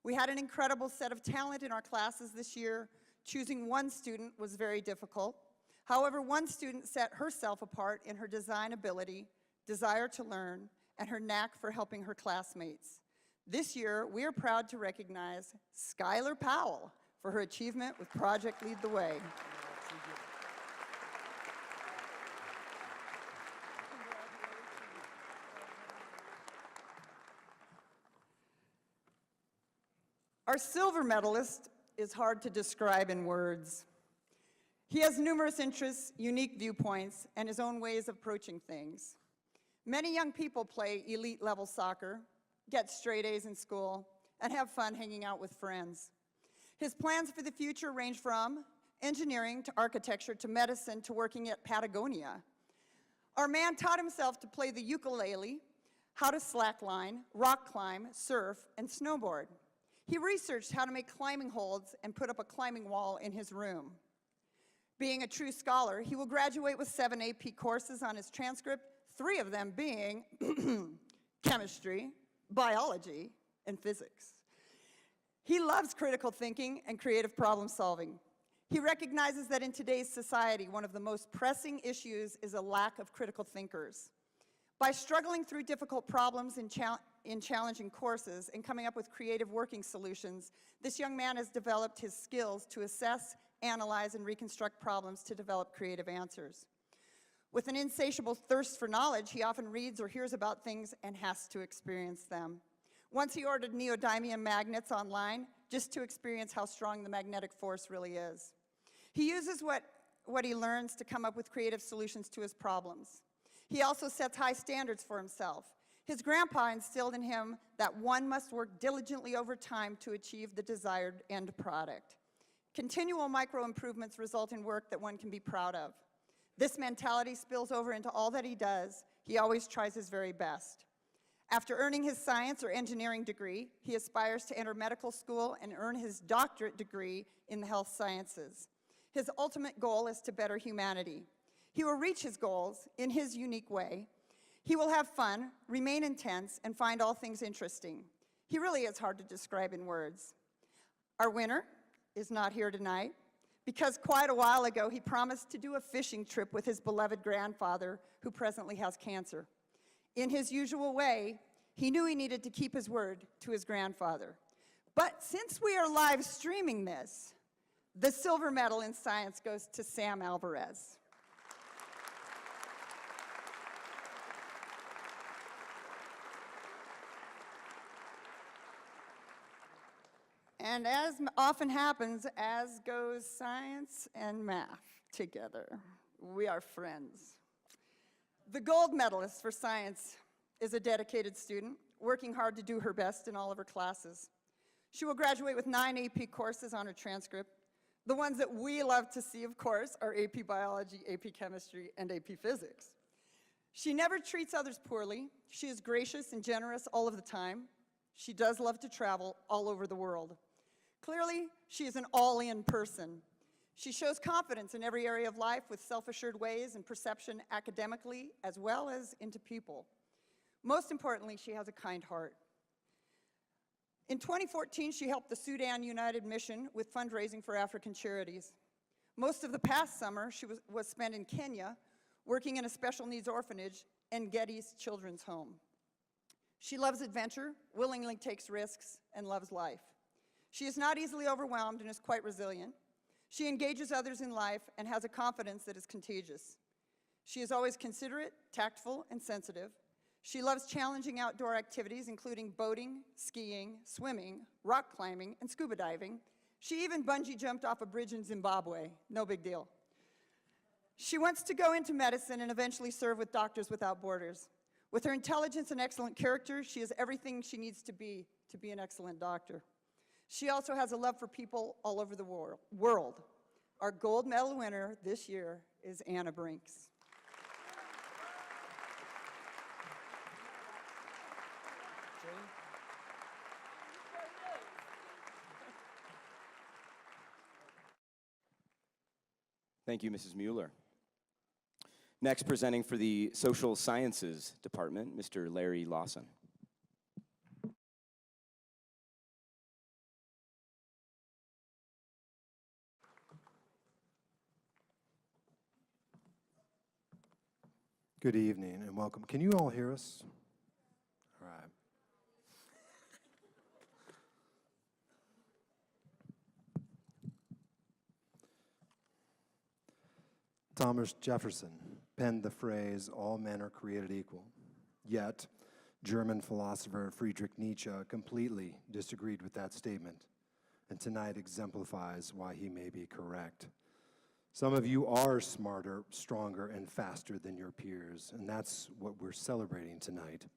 We had an incredible set of talent in our classes this year. Choosing one student was very difficult. However, one student set herself apart in her design ability, desire to learn, and her knack for helping her classmates. This year, we are proud to recognize Skylar Powell for her achievement with Project Lead the Way. Our silver medalist is hard to describe in words. He has numerous interests, unique viewpoints, and his own ways of approaching things. Many young people play elite-level soccer, get straight A's in school, and have fun hanging out with friends. His plans for the future range from engineering to architecture to medicine to working at Patagonia. Our man taught himself to play the ukulele, how to slackline, rock climb, surf, and snowboard. He researched how to make climbing holds and put up a climbing wall in his room. Being a true scholar, he will graduate with 7 AP courses on his transcript, 3 of them being chemistry, biology, and physics. He loves critical thinking and creative problem solving. He recognizes that in today's society, one of the most pressing issues is a lack of critical thinkers. By struggling through difficult problems in challenging courses and coming up with creative working solutions, this young man has developed his skills to assess, analyze, and reconstruct problems to develop creative answers. With an insatiable thirst for knowledge, he often reads or hears about things and has to experience them. Once he ordered neodymium magnets online just to experience how strong the magnetic force really is. He uses what he learns to come up with creative solutions to his problems. He also sets high standards for himself. His grandpa instilled in him that one must work diligently over time to achieve the desired end product. Continual micro-improvements result in work that one can be proud of. This mentality spills over into all that he does. He always tries his very best. After earning his science or engineering degree, he aspires to enter medical school and earn his doctorate degree in the health sciences. His ultimate goal is to better humanity. He will reach his goals in his unique way. He will have fun, remain intense, and find all things interesting. He really is hard to describe in words. Our winner is not here tonight because quite a while ago he promised to do a fishing trip with his beloved grandfather who presently has cancer. In his usual way, he knew he needed to keep his word to his grandfather. But since we are live streaming this, the silver medal in science goes to Sam Alvarez. And as often happens, as goes science and math together. We are friends. The gold medalist for science is a dedicated student, working hard to do her best in all of her classes. She will graduate with 9 AP courses on her transcript. The ones that we love to see, of course, are AP Biology, AP Chemistry, and AP Physics. She never treats others poorly. She is gracious and generous all of the time. She does love to travel all over the world. Clearly, she is an all-in person. She shows confidence in every area of life with self-assured ways and perception academically as well as into people. Most importantly, she has a kind heart. In 2014, she helped the Sudan United Mission with fundraising for African charities. Most of the past summer, she was spent in Kenya working in a special needs orphanage and Getty's Children's Home. She loves adventure, willingly takes risks, and loves life. She is not easily overwhelmed and is quite resilient. She engages others in life and has a confidence that is contagious. She is always considerate, tactful, and sensitive. She loves challenging outdoor activities, including boating, skiing, swimming, rock climbing, and scuba diving. She even bungee jumped off a bridge in Zimbabwe. No big deal. She wants to go into medicine and eventually serve with Doctors Without Borders. With her intelligence and excellent character, she is everything she needs to be an excellent doctor. She also has a love for people all over the world. Our gold medal winner this year is Anna Brinks.
Jay?
Thank you, Mrs. Mueller. Next, presenting for the Social Sciences Department, Mr. Larry Lawson.
Good evening and welcome. Can you all hear us? All right. Thomas Jefferson penned the phrase, "All men are created equal." Yet, German philosopher Friedrich Nietzsche completely disagreed with that statement, and tonight exemplifies why he may be correct. Some of you are smarter, stronger, and faster than your peers, and that's what we're celebrating tonight.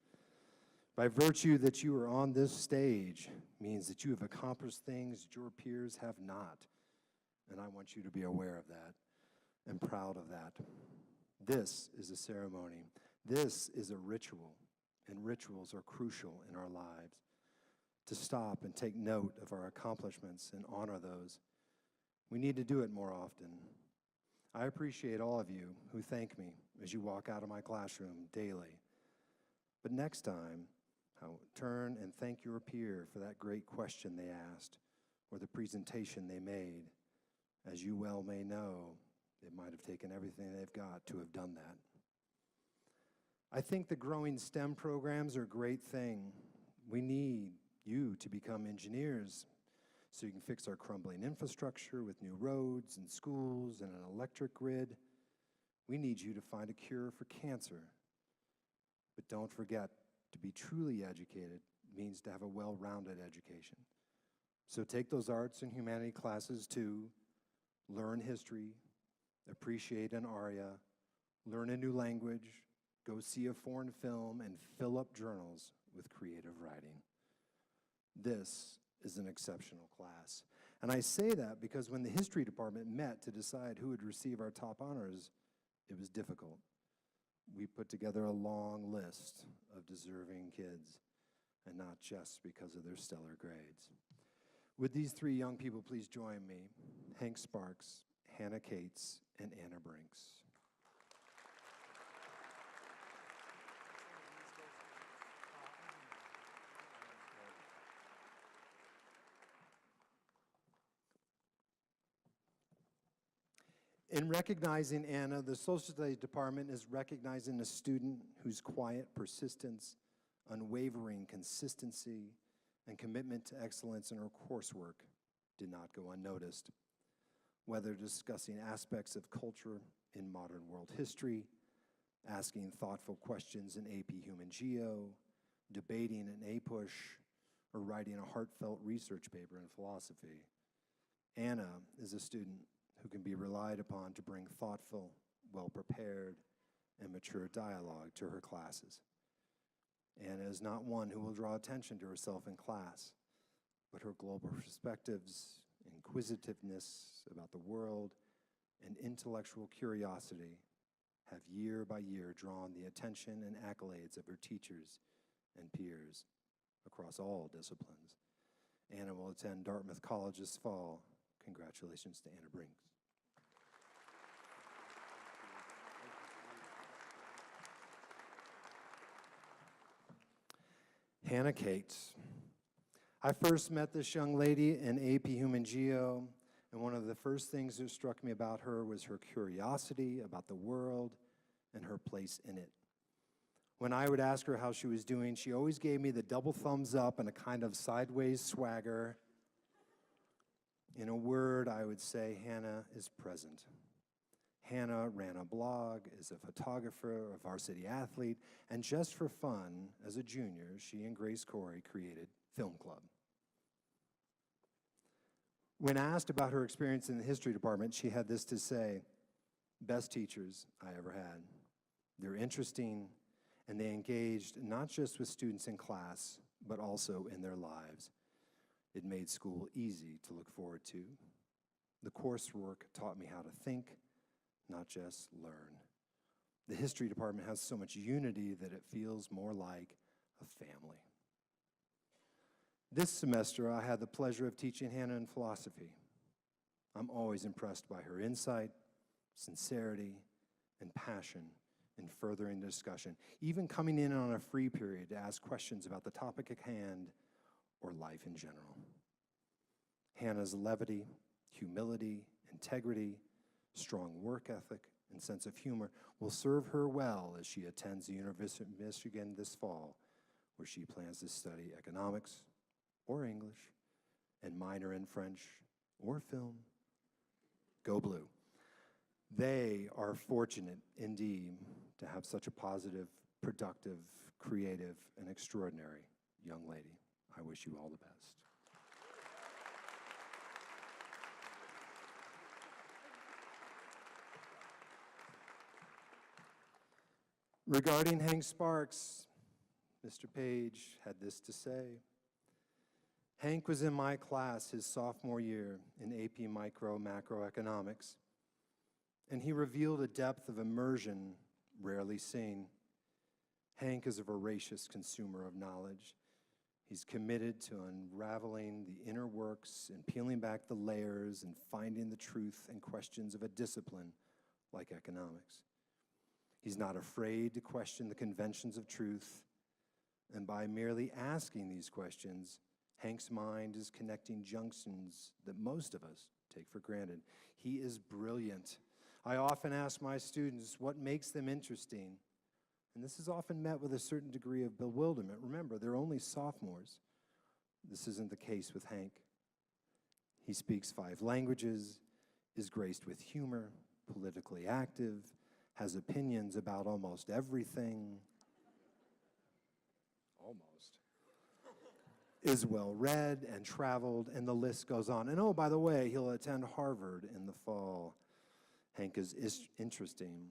By virtue that you are on this stage means that you have accomplished things that your peers have not, and I want you to be aware of that and proud of that. This is a ceremony. This is a ritual, and rituals are crucial in our lives. To stop and take note of our accomplishments and honor those, we need to do it more often. I appreciate all of you who thank me as you walk out of my classroom daily. But next time, I'll turn and thank your peer for that great question they asked or the presentation they made. As you well may know, it might have taken everything they've got to have done that. I think the growing STEM programs are a great thing. We need you to become engineers so you can fix our crumbling infrastructure with new roads and schools and an electric grid. We need you to find a cure for cancer. But don't forget, to be truly educated means to have a well-rounded education. So take those arts and humanity classes too, learn history, appreciate an aria, learn a new language, go see a foreign film, and fill up journals with creative writing. This is an exceptional class. And I say that because when the history department met to decide who would receive our top honors, it was difficult. We put together a long list of deserving kids, and not just because of their stellar grades. Would these three young people please join me? Hank Sparks, Hannah Cates, and Anna Brinks. In recognizing Anna, the Social Studies Department is recognizing a student whose quiet persistence, unwavering consistency, and commitment to excellence in her coursework did not go unnoticed. Whether discussing aspects of culture in modern world history, asking thoughtful questions in AP Human Geo, debating in APUSH, or writing a heartfelt research paper in philosophy, Anna is a student who can be relied upon to bring thoughtful, well-prepared, and mature dialogue to her classes. Anna is not one who will draw attention to herself in class, but her global perspectives, inquisitiveness about the world, and intellectual curiosity have year by year drawn the attention and accolades of her teachers and peers across all disciplines. Anna will attend Dartmouth College this fall. Congratulations to Anna Brinks. Hannah Cates. I first met this young lady in AP Human Geo, and one of the first things that struck me about her was her curiosity about the world and her place in it. When I would ask her how she was doing, she always gave me the double thumbs up and a kind of sideways swagger. In a word, I would say Hannah is present. Hannah ran a blog, is a photographer, a varsity athlete, and just for fun, as a junior, she and Grace Corey created Film Club. When asked about her experience in the history department, she had this to say: "Best teachers I ever had. They're interesting, and they engaged not just with students in class, but also in their lives. It made school easy to look forward to. The coursework taught me how to think, not just learn. The history department has so much unity that it feels more like a family." This semester, I had the pleasure of teaching Hannah in philosophy. I'm always impressed by her insight, sincerity, and passion in furthering the discussion, even coming in on a free period to ask questions about the topic at hand or life in general. Hannah's levity, humility, integrity, strong work ethic, and sense of humor will serve her well as she attends the University of Michigan this fall, where she plans to study economics or English and minor in French or film. Go Blue. They are fortunate indeed to have such a positive, productive, creative, and extraordinary young lady. I wish you all the best. Regarding Hank Sparks, Mr. Page had this to say. Hank was in my class his sophomore year in AP Micro Macroeconomics, and he revealed a depth of immersion rarely seen. Hank is a voracious consumer of knowledge. He's committed to unraveling the inner works and peeling back the layers and finding the truth and questions of a discipline like economics. He's not afraid to question the conventions of truth, and by merely asking these questions, Hank's mind is connecting junctions that most of us take for granted. He is brilliant. I often ask my students what makes them interesting, and this is often met with a certain degree of bewilderment. Remember, they're only sophomores. This isn't the case with Hank. He speaks 5 languages, is graced with humor, politically active, has opinions about almost everything, is well-read and traveled, and the list goes on. And oh, by the way, he'll attend Harvard in the fall. Hank is interesting.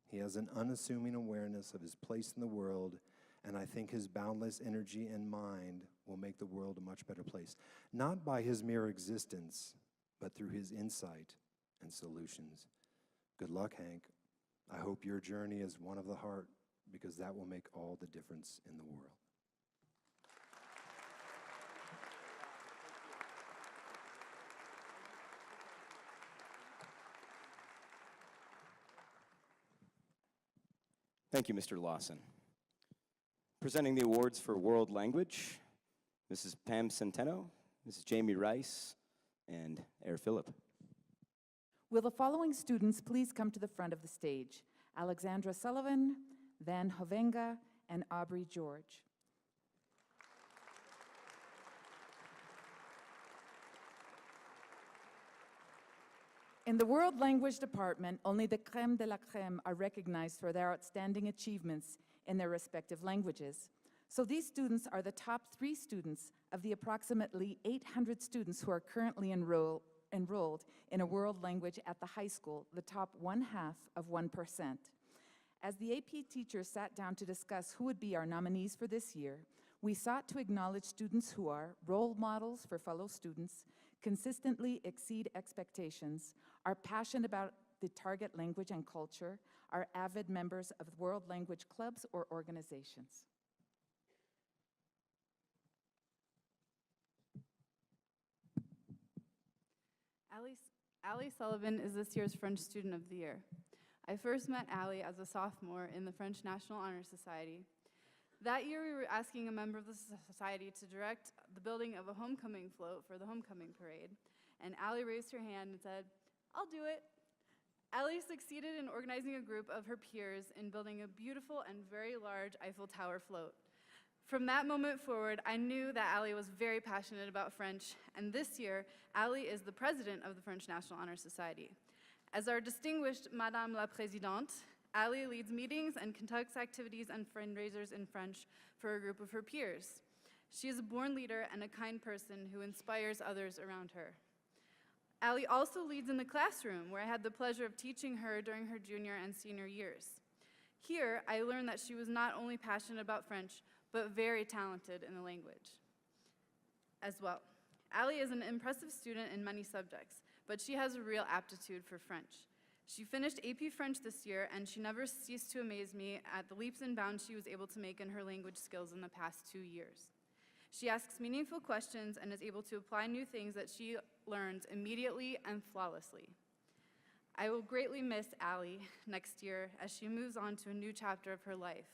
He has an unassuming awareness of his place in the world, and I think his boundless energy and mind will make the world a much better place, not by his mere existence, but through his insight and solutions. Good luck, Hank. I hope your journey is one of the heart, because that will make all the difference in the world.
Thank you, Mr. Lawson. Presenting the awards for world language, Mrs. Pam Centeno, Mrs. Jamie Rice, and Air Phillip.
Will the following students please come to the front of the stage? Alexandra Sullivan, Van Hovenga, and Aubrey George. In the World Language Department, only the crème de la crème are recognized for their outstanding achievements in their respective languages. So these students are the top 3 students of the approximately 800 students who are currently enrolled in a world language at the high school, the top 0.5%. As the AP teachers sat down to discuss who would be our nominees for this year, we sought to acknowledge students who are role models for fellow students, consistently exceed expectations, are passionate about the target language and culture, are avid members of world language clubs or organizations.
Allie Sullivan is this year's French Student of the Year. I first met Allie as a sophomore in the French National Honor Society. That year, we were asking a member of the society to direct the building of a homecoming float for the homecoming parade, and Allie raised her hand and said, "I'll do it." Allie succeeded in organizing a group of her peers in building a beautiful and very large Eiffel Tower float. From that moment forward, I knew that Allie was very passionate about French, and this year, Allie is the president of the French National Honor Society. As our distinguished Madame la Présidente, Allie leads meetings and conducts activities and fundraisers in French for a group of her peers. She is a born leader and a kind person who inspires others around her. Allie also leads in the classroom, where I had the pleasure of teaching her during her junior and senior years. Here, I learned that she was not only passionate about French, but very talented in the language as well. Allie is an impressive student in many subjects, but she has a real aptitude for French. She finished AP French this year, and she never ceased to amaze me at the leaps and bounds she was able to make in her language skills in the past 2 years. She asks meaningful questions and is able to apply new things that she learns immediately and flawlessly. I will greatly miss Allie next year as she moves on to a new chapter of her life.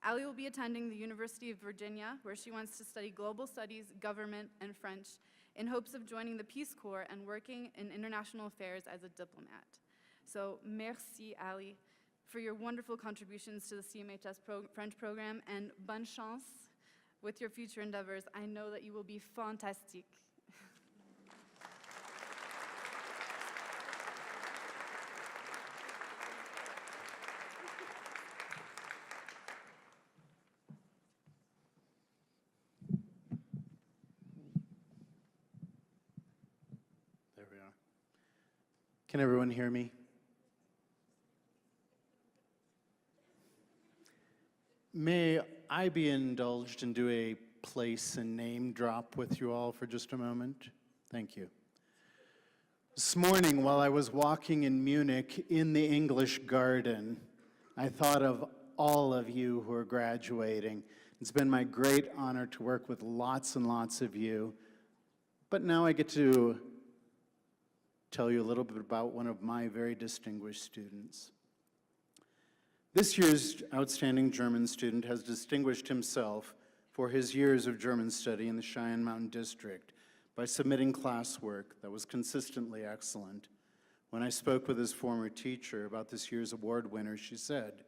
Allie will be attending the University of Virginia, where she wants to study global studies, government, and French in hopes of joining the Peace Corps and working in international affairs as a diplomat. So, merci, Allie, for your wonderful contributions to the CMHS French program, and bonne chance with your future endeavors. I know that you will be fantastique.
There we are. Can everyone hear me? May I be indulged and do a place and name drop with you all for just a moment? Thank you. This morning, while I was walking in Munich in the English Garden, I thought of all of you who are graduating. It's been my great honor to work with lots and lots of you, but now I get to tell you a little bit about one of my very distinguished students. This year's outstanding German student has distinguished himself for his years of German study in the Cheyenne Mountain District by submitting classwork that was consistently excellent. When I spoke with his former teacher about this year's award winner, she said,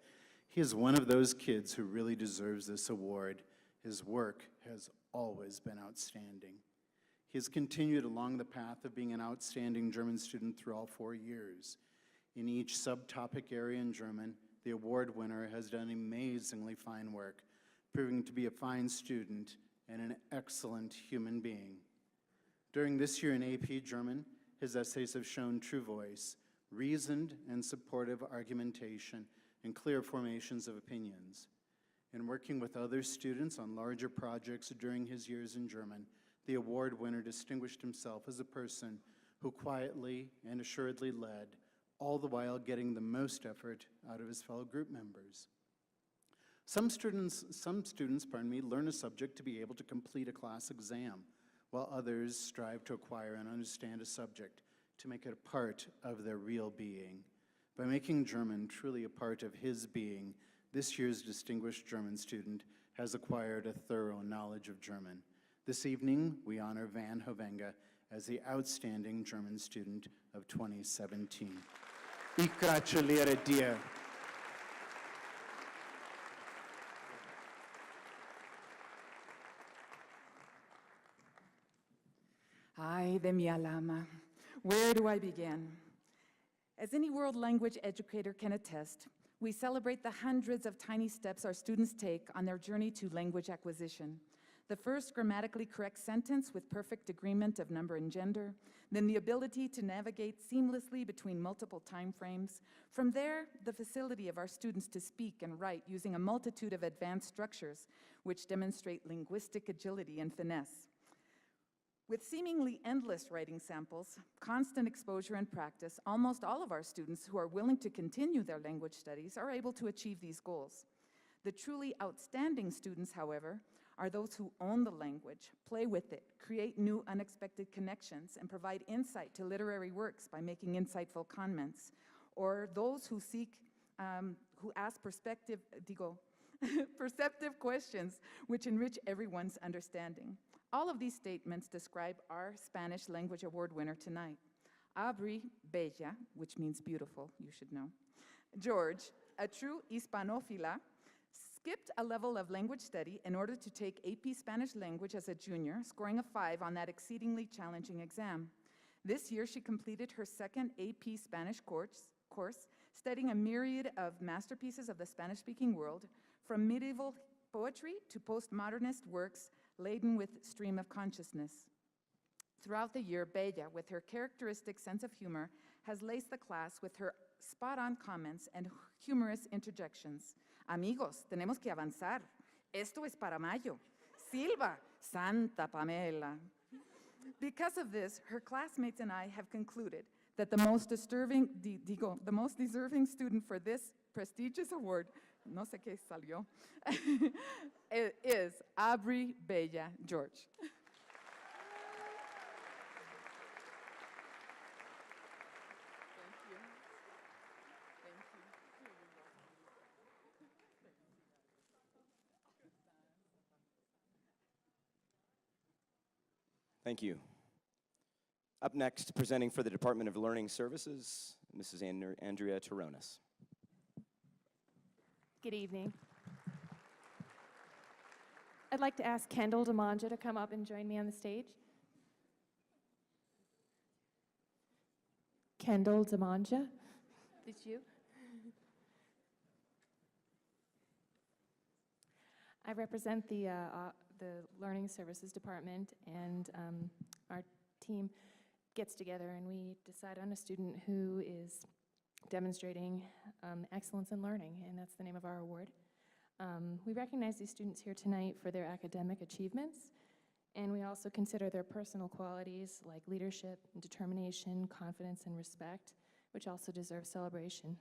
"He is one of those kids who really deserves this award. His work has always been outstanding." He has continued along the path of being an outstanding German student through all 4 years. In each subtopic area in German, the award winner has done amazingly fine work, proving to be a fine student and an excellent human being. During this year in AP German, his essays have shown true voice, reasoned and supportive argumentation, and clear formations of opinions. In working with other students on larger projects during his years in German, the award winner distinguished himself as a person who quietly and assuredly led, all the while getting the most effort out of his fellow group members. Some students, learn a subject to be able to complete a class exam, while others strive to acquire and understand a subject to make it a part of their real being. By making German truly a part of his being, this year's distinguished German student has acquired a thorough knowledge of German. This evening, we honor Van Hovenga as the outstanding German student of 2017. Ich gratuliere dir.
Ay de mi alma. Where do I begin? As any world language educator can attest, we celebrate the hundreds of tiny steps our students take on their journey to language acquisition. The first grammatically correct sentence with perfect agreement of number and gender, then the ability to navigate seamlessly between multiple time frames. From there, the facility of our students to speak and write using a multitude of advanced structures which demonstrate linguistic agility and finesse. With seemingly endless writing samples, constant exposure and practice, almost all of our students who are willing to continue their language studies are able to achieve these goals. The truly outstanding students, however, are those who own the language, play with it, create new unexpected connections, and provide insight to literary works by making insightful comments, or those who ask perceptive questions which enrich everyone's understanding. All of these statements describe our Spanish language award winner tonight. Abri Bella, which means beautiful, you should know. George, a true Hispanófila, skipped a level of language study in order to take AP Spanish language as a junior, scoring a 5 on that exceedingly challenging exam. This year, she completed her second AP Spanish course, studying a myriad of masterpieces of the Spanish-speaking world, from medieval poetry to postmodernist works laden with stream of consciousness. Throughout the year, Bella, with her characteristic sense of humor, has laced the class with her spot-on comments and humorous interjections. Amigos, tenemos que avanzar. Esto es para mayo. Silva, Santa Pamela. Because of this, her classmates and I have concluded that the most deserving student for this prestigious award, no sé qué salió, is Abri Bella George. Thank you.
Thank you. Up next, presenting for the Department of Learning Services, Mrs. Andrea Taronis.
Good evening. I'd like to ask Kendall DeMonja to come up and join me on the stage. Kendall DeMonja, it's you. I represent the Learning Services Department, and our team gets together and we decide on a student who is demonstrating excellence in learning, and that's the name of our award. We recognize these students here tonight for their academic achievements, and we also consider their personal qualities like leadership, determination, confidence, and respect, which also deserve celebration.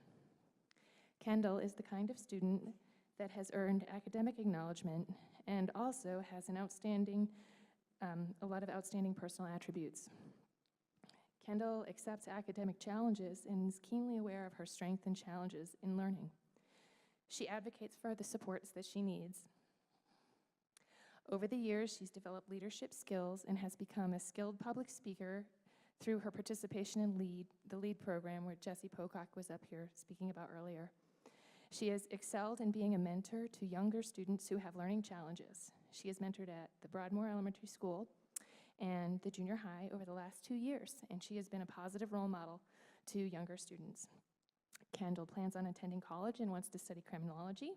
Kendall is the kind of student that has earned academic acknowledgement and also has an outstanding, a lot of outstanding personal attributes. Kendall accepts academic challenges and is keenly aware of her strengths and challenges in learning. She advocates for the supports that she needs. Over the years, she's developed leadership skills and has become a skilled public speaker through her participation in the LEAD program, where Jesse Pocock was up here speaking about earlier. She has excelled in being a mentor to younger students who have learning challenges. She has mentored at the Broadmoor Elementary School and the junior high over the last 2 years, and she has been a positive role model to younger students. Kendall plans on attending college and wants to study criminology.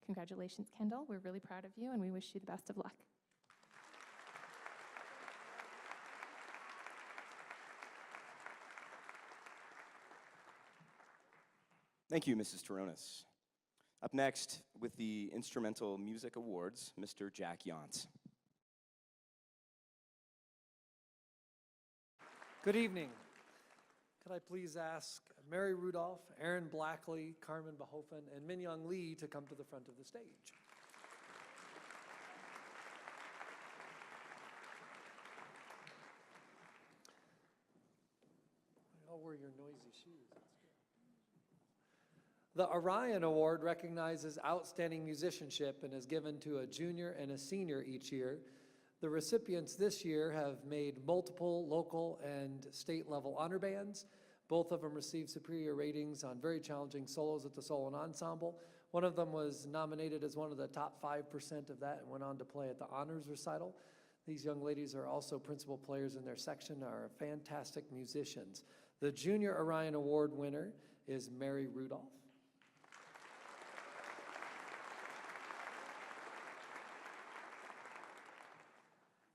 Congratulations, Kendall. We're really proud of you, and we wish you the best of luck.
Thank you, Mrs. Taronis. Up next, with the Instrumental Music Awards, Mr. Jack Yance.
Good evening. Could I please ask Mary Rudolph, Aaron Blackley, Carmen Bahofen, and Minyoung Lee to come to the front of the stage. I'll wear your noisy shoes. That's good. The Orion Award recognizes outstanding musicianship and is given to a junior and a senior each year. The recipients this year have made multiple local and state level honor bands. Both of them received superior ratings on very challenging solos at the solo and ensemble. One of them was nominated as one of the top 5% of that and went on to play at the honors recital. These young ladies are also principal players in their section, are fantastic musicians. The Junior Orion Award winner is Mary Rudolph.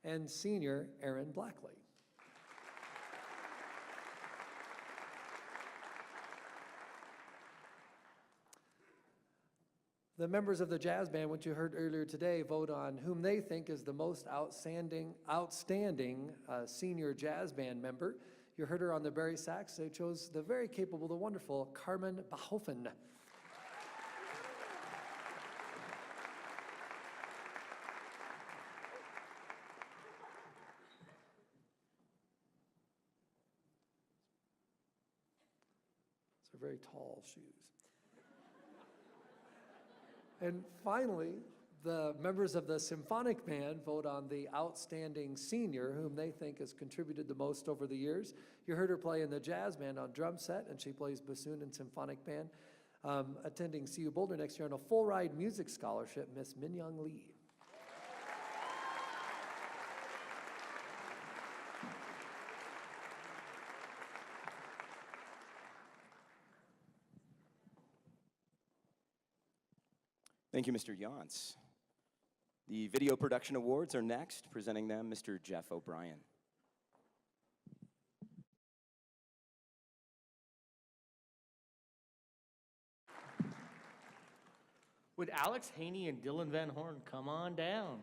And senior Aaron Blackley. The members of the jazz band, which you heard earlier today, vote on whom they think is the most outstanding senior jazz band member. You heard her on the Barry sax. They chose the very capable, the wonderful Carmen Bahofen. Very tall shoes. And finally, the members of the symphonic band vote on the outstanding senior whom they think has contributed the most over the years. You heard her play in the jazz band on drum set, and she plays bassoon and symphonic band. Attending CU Boulder next year on a full ride music scholarship, Miss Minyoung Lee.
Thank you, Mr. Yance. The Video Production Awards are next. Presenting them, Mr. Jeff O'Brien.
Would Alex Haney and Dylan Van Horn come on down?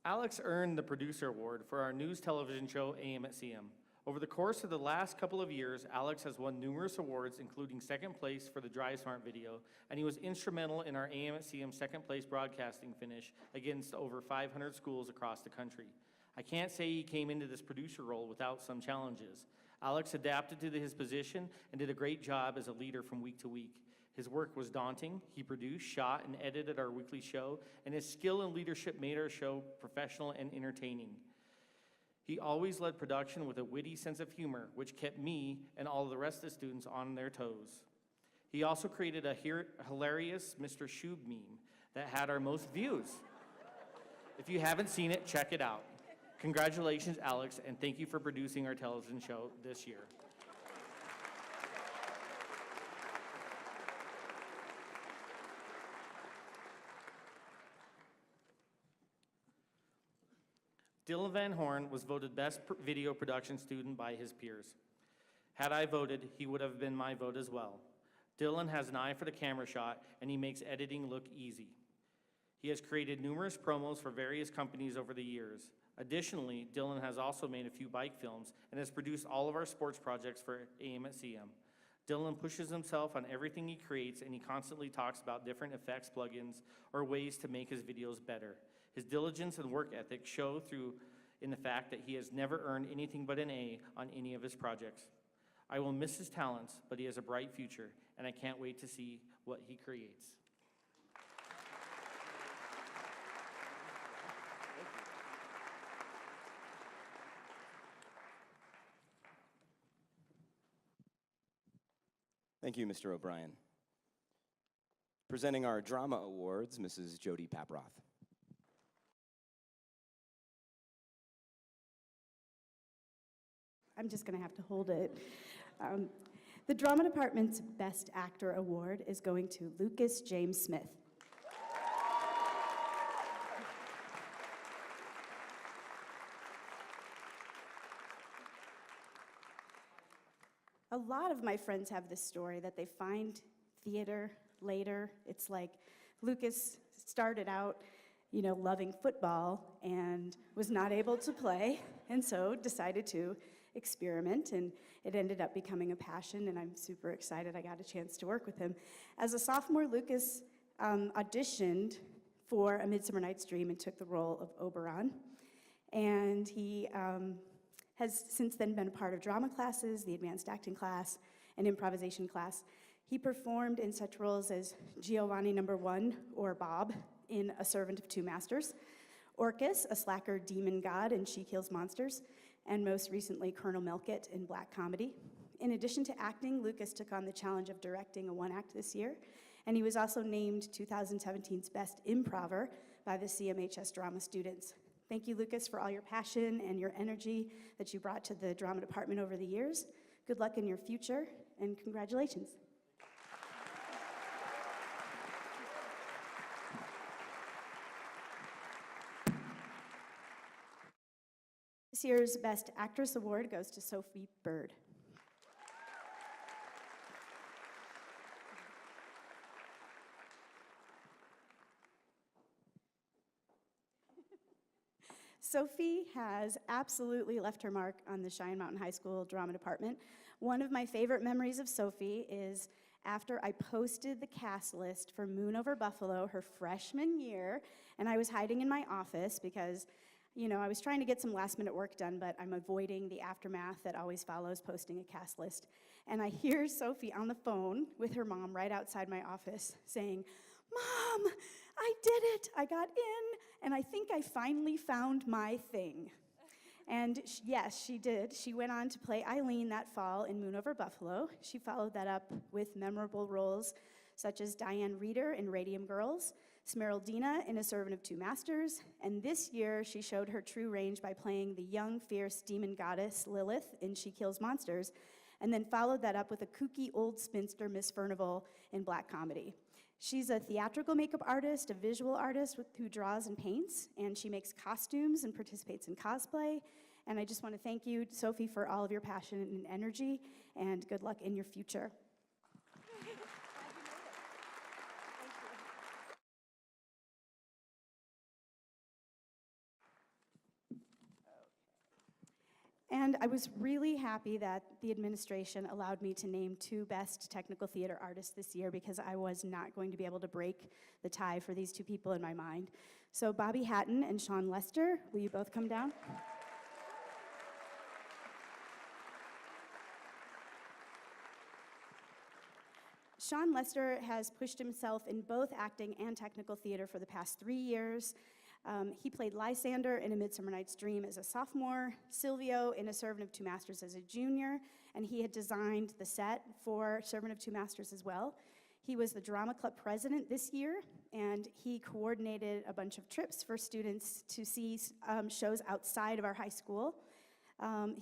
Alex earned the Producer Award for our news television show, AM at CM. Over the course of the last couple of years, Alex has won numerous awards, including second place for the Drive Smart video, and he was instrumental in our AM at CM second place broadcasting finish against over 500 schools across the country. I can't say he came into this producer role without some challenges. Alex adapted to his position and did a great job as a leader from week to week. His work was daunting. He produced, shot, and edited our weekly show, and his skill and leadership made our show professional and entertaining. He always led production with a witty sense of humor, which kept me and all the rest of the students on their toes. He also created a hilarious Mr. Shub meme that had our most views. If you haven't seen it, check it out. Congratulations, Alex, and thank you for producing our television show this year. Dylan Van Horn was voted best video production student by his peers. Had I voted, he would have been my vote as well. Dylan has an eye for the camera shot, and he makes editing look easy. He has created numerous promos for various companies over the years. Additionally, Dylan has also made a few bike films and has produced all of our sports projects for AM at CM. Dylan pushes himself on everything he creates, and he constantly talks about different effects, plugins, or ways to make his videos better. His diligence and work ethic show through in the fact that he has never earned anything but an A on any of his projects. I will miss his talents, but he has a bright future, and I can't wait to see what he creates.
Thank you, Mr. O'Brien. Presenting our drama awards, Mrs. Jody Paproth.
I'm just going to have to hold it. The Drama Department's Best Actor Award is going to Lucas James Smith. A lot of my friends have this story that they find theater later. It's like Lucas started out, loving football and was not able to play, and so decided to experiment, and it ended up becoming a passion, and I'm super excited I got a chance to work with him. As a sophomore, Lucas auditioned for A Midsummer Night's Dream and took the role of Oberon, and he has since then been a part of drama classes, the advanced acting class, and improvisation class. He performed in such roles as Giovanni No. 1, or Bob, in A Servant of Two Masters, Orcus, a slacker demon god in She Kills Monsters, and most recently Colonel Melkett in Black Comedy. In addition to acting, Lucas took on the challenge of directing a one-act this year, and he was also named 2017's Best Improver by the CMHS drama students. Thank you, Lucas, for all your passion and your energy that you brought to the drama department over the years. Good luck in your future, and congratulations. This year's Best Actress Award goes to Sophie Bird. Sophie has absolutely left her mark on the Cheyenne Mountain High School drama department. One of my favorite memories of Sophie is after I posted the cast list for Moon Over Buffalo her freshman year, and I was hiding in my office because I was trying to get some last-minute work done, but I'm avoiding the aftermath that always follows posting a cast list. And I hear Sophie on the phone with her mom right outside my office saying, "Mom, I did it! I got in, and I think I finally found my thing." And yes, she did. She went on to play Eileen that fall in Moon Over Buffalo. She followed that up with memorable roles such as Diane Reeder in Radium Girls, Smeraldina in A Servant of Two Masters, and this year she showed her true range by playing the young, fierce demon goddess Lilith in She Kills Monsters, and then followed that up with a kooky old spinster Miss Furnival in Black Comedy. She's a theatrical makeup artist, a visual artist who draws and paints, and she makes costumes and participates in cosplay. And I just want to thank you, Sophie, for all of your passion and energy, and good luck in your future. And I was really happy that the administration allowed me to name 2 Best Technical Theater Artists this year because I was not going to be able to break the tie for these 2 people in my mind. So Bobby Hatton and Sean Lester, will you both come down? Sean Lester has pushed himself in both acting and technical theater for the past 3 years. He played Lysander in A Midsummer Night's Dream as a sophomore, Silvio in A Servant of Two Masters as a junior, and he had designed the set for Servant of Two Masters as well. He was the drama club president this year, and he coordinated a bunch of trips for students to see shows outside of our high school.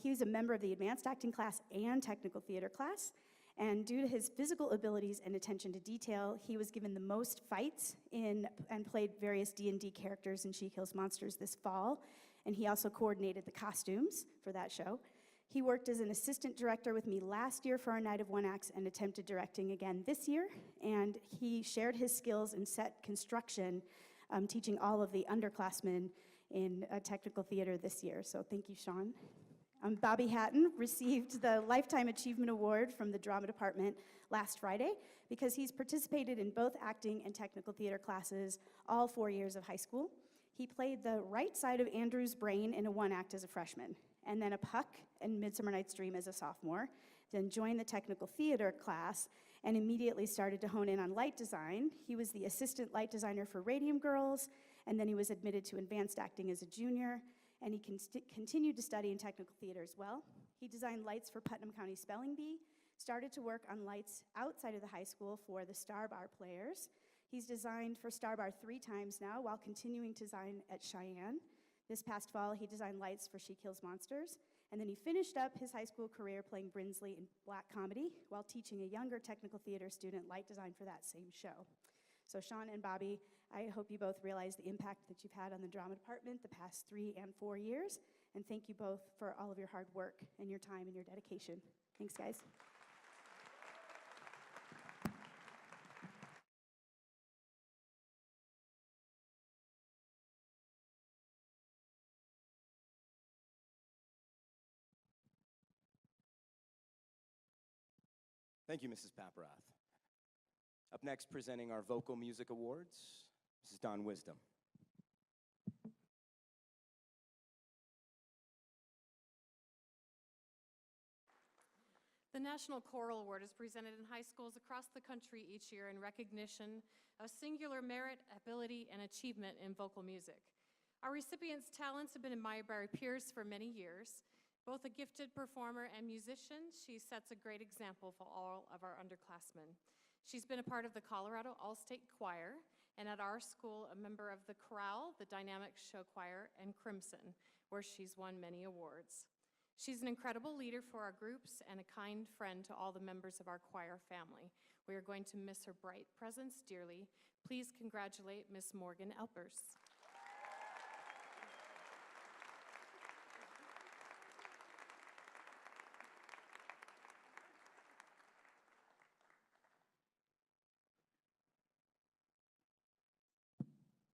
He was a member of the advanced acting class and technical theater class. And due to his physical abilities and attention to detail, he was given the most fights in and played various D&D characters in She Kills Monsters this fall. And he also coordinated the costumes for that show. He worked as an assistant director with me last year for our Night of One Acts and attempted directing again this year. And he shared his skills in set construction, teaching all of the underclassmen in technical theater this year. So thank you, Sean. Bobby Hatton received the Lifetime Achievement Award from the Drama Department last Friday because he's participated in both acting and technical theater classes all 4 years of high school. He played the right side of Andrew's brain in a 1-act as a freshman, and then a Puck in Midsummer Night's Dream as a sophomore, then joined the technical theater class and immediately started to hone in on light design. He was the assistant light designer for Radium Girls, and then he was admitted to advanced acting as a junior. And he continued to study in technical theater as well. He designed lights for Putnam County Spelling Bee, started to work on lights outside of the high school for the Star Bar players. He's designed for Star Bar 3 times now while continuing to design at Cheyenne. This past fall, he designed lights for She Kills Monsters. And then he finished up his high school career playing Brinsley in Black Comedy while teaching a younger technical theater student light design for that same show. So Sean and Bobby, I hope you both realize the impact that you've had on the drama department the past 3 and 4 years. And thank you both for all of your hard work and your time and your dedication. Thanks, guys.
Thank you, Mrs. Paparoth. Up next, presenting our Vocal Music Awards, Mrs. Dawn Wisdom.
The National Choral Award is presented in high schools across the country each year in recognition of singular merit, ability, and achievement in vocal music. Our recipients' talents have been admired by our peers for many years. Both a gifted performer and musician, she sets a great example for all of our underclassmen. She's been a part of the Colorado All-State Choir, and at our school, a member of the Chorale, the Dynamic Show Choir, and Crimson, where she's won many awards. She's an incredible leader for our groups and a kind friend to all the members of our choir family. We are going to miss her bright presence dearly. Please congratulate Miss Morgan Elpers.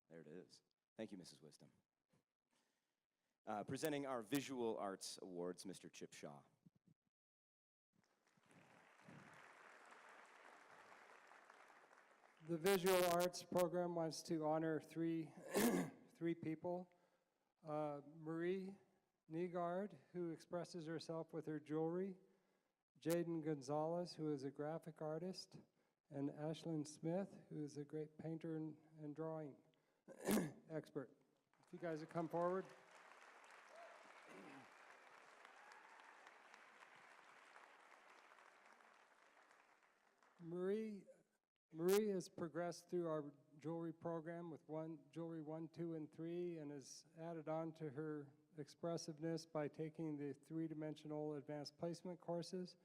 There it is. Thank you, Mrs. Wisdom. Presenting our Visual Arts Awards, Mr. Chip Shaw.
The Visual Arts program wants to honor three people. Marie Negard, who expresses herself with her jewelry. Jaden Gonzalez, who is a graphic artist. And Ashlyn Smith, who is a great painter and drawing expert. If you guys would come forward. Marie has progressed through our jewelry program with jewelry 1, 2, and 3, and has added on to her expressiveness by taking the 3-dimensional advanced placement courses.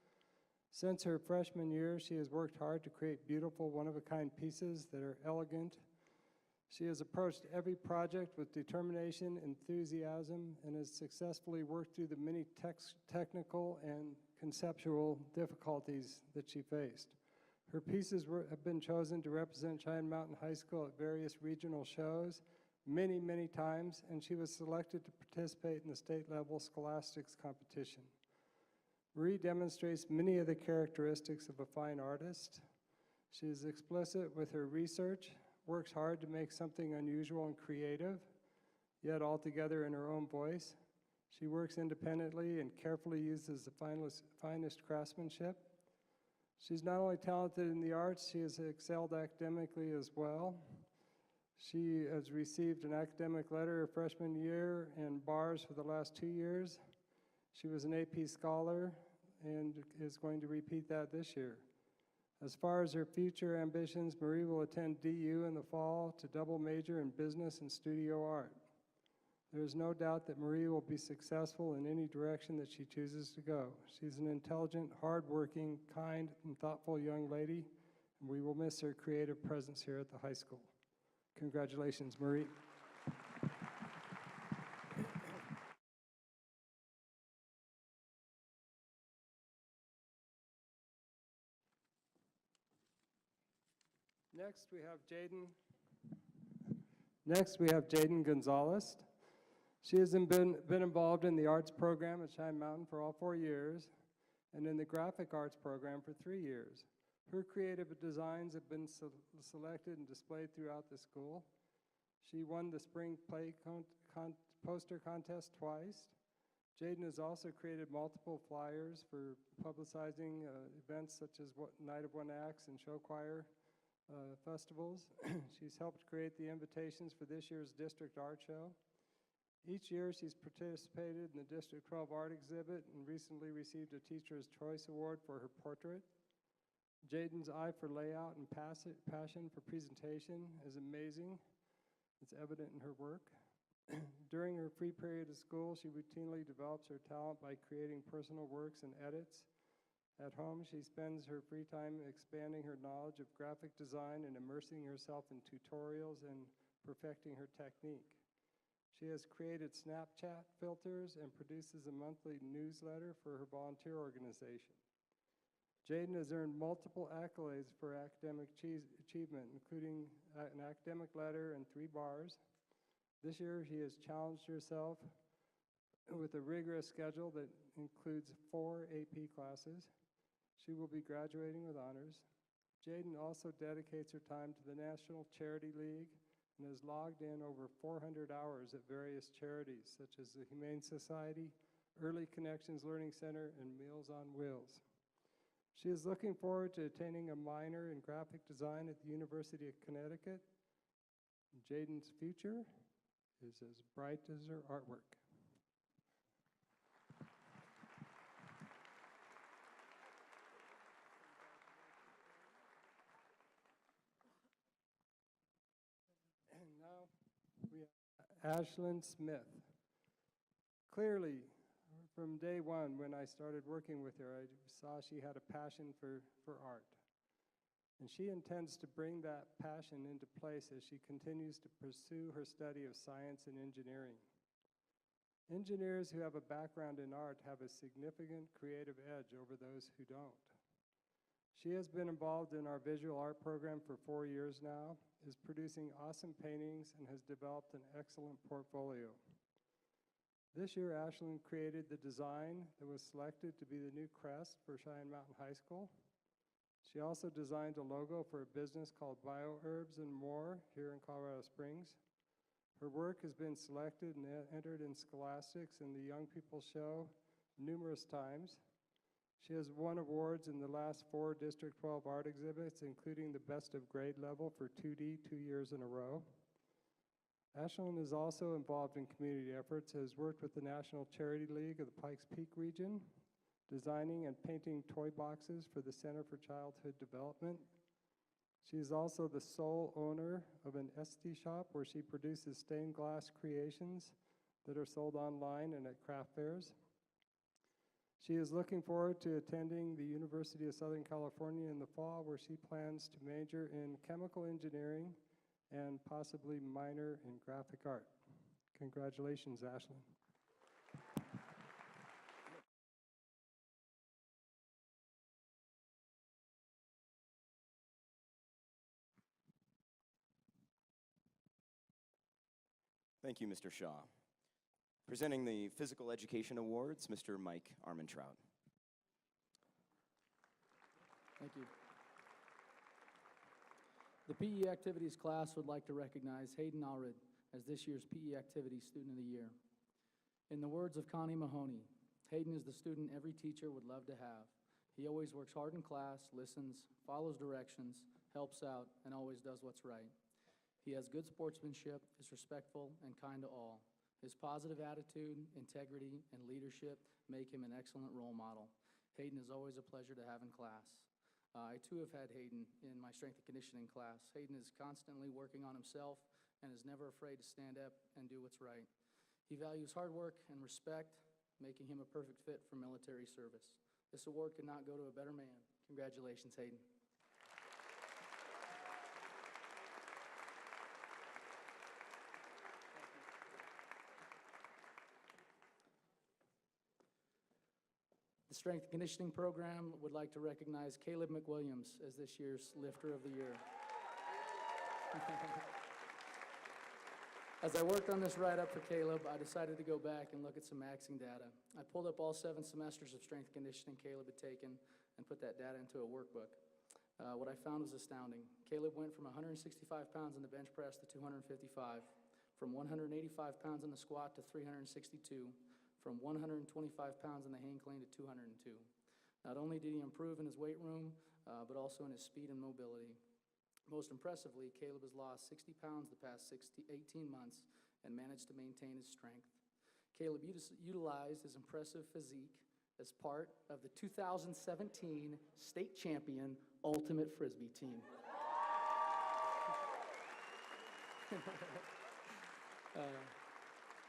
Since her freshman year, she has worked hard to create beautiful, one-of-a-kind pieces that are elegant. She has approached every project with determination, enthusiasm, and has successfully worked through the many technical and conceptual difficulties that she faced. Her pieces have been chosen to represent Cheyenne Mountain High School at various regional shows, many, many times, and she was selected to participate in the state-level scholastics competition. Marie demonstrates many of the characteristics of a fine artist. She is explicit with her research, works hard to make something unusual and creative, yet altogether in her own voice. She works independently and carefully uses the finest craftsmanship. She's not only talented in the arts, she has excelled academically as well. She has received an academic letter her freshman year and bars for the last 2 years. She was an AP scholar and is going to repeat that this year. As far as her future ambitions, Marie will attend DU in the fall to double major in business and studio art. There is no doubt that Marie will be successful in any direction that she chooses to go. She's an intelligent, hardworking, kind, and thoughtful young lady, and we will miss her creative presence here at the high school. Congratulations, Marie. Next, we have Jaden Gonzalez. She has been involved in the arts program at Shine Mountain for all 4 years and in the graphic arts program for 3 years. Her creative designs have been selected and displayed throughout the school. She won the spring play poster contest twice. Jaden has also created multiple flyers for publicizing events such as Night of One Acts and show choir festivals. She's helped create the invitations for this year's district art show. Each year she's participated in the District 12 art exhibit and recently received a Teacher's Choice Award for her portrait. Jaden's eye for layout and passion for presentation is amazing. It's evident in her work. During her free period of school, she routinely develops her talent by creating personal works and edits. At home, she spends her free time expanding her knowledge of graphic design and immersing herself in tutorials and perfecting her technique. She has created Snapchat filters and produces a monthly newsletter for her volunteer organization. Jaden has earned multiple accolades for academic achievement, including an academic letter and 3 bars. This year, she has challenged herself with a rigorous schedule that includes 4 AP classes. She will be graduating with honors. Jaden also dedicates her time to the National Charity League and has logged in over 400 hours at various charities such as the Humane Society, Early Connections Learning Center, and Meals on Wheels. She is looking forward to attaining a minor in graphic design at the University of Connecticut. Jaden's future is as bright as her artwork. And now we have Ashlyn Smith. Clearly, from day one when I started working with her, I saw she had a passion for art. And she intends to bring that passion into place as she continues to pursue her study of science and engineering. Engineers who have a background in art have a significant creative edge over those who don't. She has been involved in our visual art program for 4 years now, is producing awesome paintings, and has developed an excellent portfolio. This year, Ashlyn created the design that was selected to be the new crest for Cheyenne Mountain High School. She also designed a logo for a business called BioHerbs and More here in Colorado Springs. Her work has been selected and entered in Scholastics and the Young People Show numerous times. She has won awards in the last 4 District 12 art exhibits, including the best of grade level for 2D 2 years in a row. Ashlyn is also involved in community efforts, has worked with the National Charity League of the Pikes Peak region, designing and painting toy boxes for the Center for Childhood Development. She is also the sole owner of an Etsy shop where she produces stained glass creations that are sold online and at craft fairs. She is looking forward to attending the University of Southern California in the fall, where she plans to major in chemical engineering and possibly minor in graphic art. Congratulations, Ashlyn.
Thank you, Mr. Shaw. Presenting the Physical Education Awards, Mr. Mike Armentrout.
Thank you. The PE Activities class would like to recognize Hayden Allred as this year's PE Activities Student of the Year. In the words of Connie Mahoney, Hayden is the student every teacher would love to have. He always works hard in class, listens, follows directions, helps out, and always does what's right. He has good sportsmanship, is respectful, and kind to all. His positive attitude, integrity, and leadership make him an excellent role model. Hayden is always a pleasure to have in class. I too have had Hayden in my strength and conditioning class. Hayden is constantly working on himself and is never afraid to stand up and do what's right. He values hard work and respect, making him a perfect fit for military service. This award could not go to a better man. Congratulations, Hayden. The Strength and Conditioning Program would like to recognize Caleb McWilliams as this year's Lifter of the Year. As I worked on this write-up for Caleb, I decided to go back and look at some maxing data. I pulled up all 7 semesters of strength and conditioning Caleb had taken and put that data into a workbook. What I found was astounding. Caleb went from 165 pounds in the bench press to 255, from 185 pounds in the squat to 362, from 125 pounds in the hang clean to 202. Not only did he improve in his weight room, but also in his speed and mobility. Most impressively, Caleb has lost 60 pounds the past 18 months and managed to maintain his strength. Caleb utilized his impressive physique as part of the 2017 state champion Ultimate Frisbee team.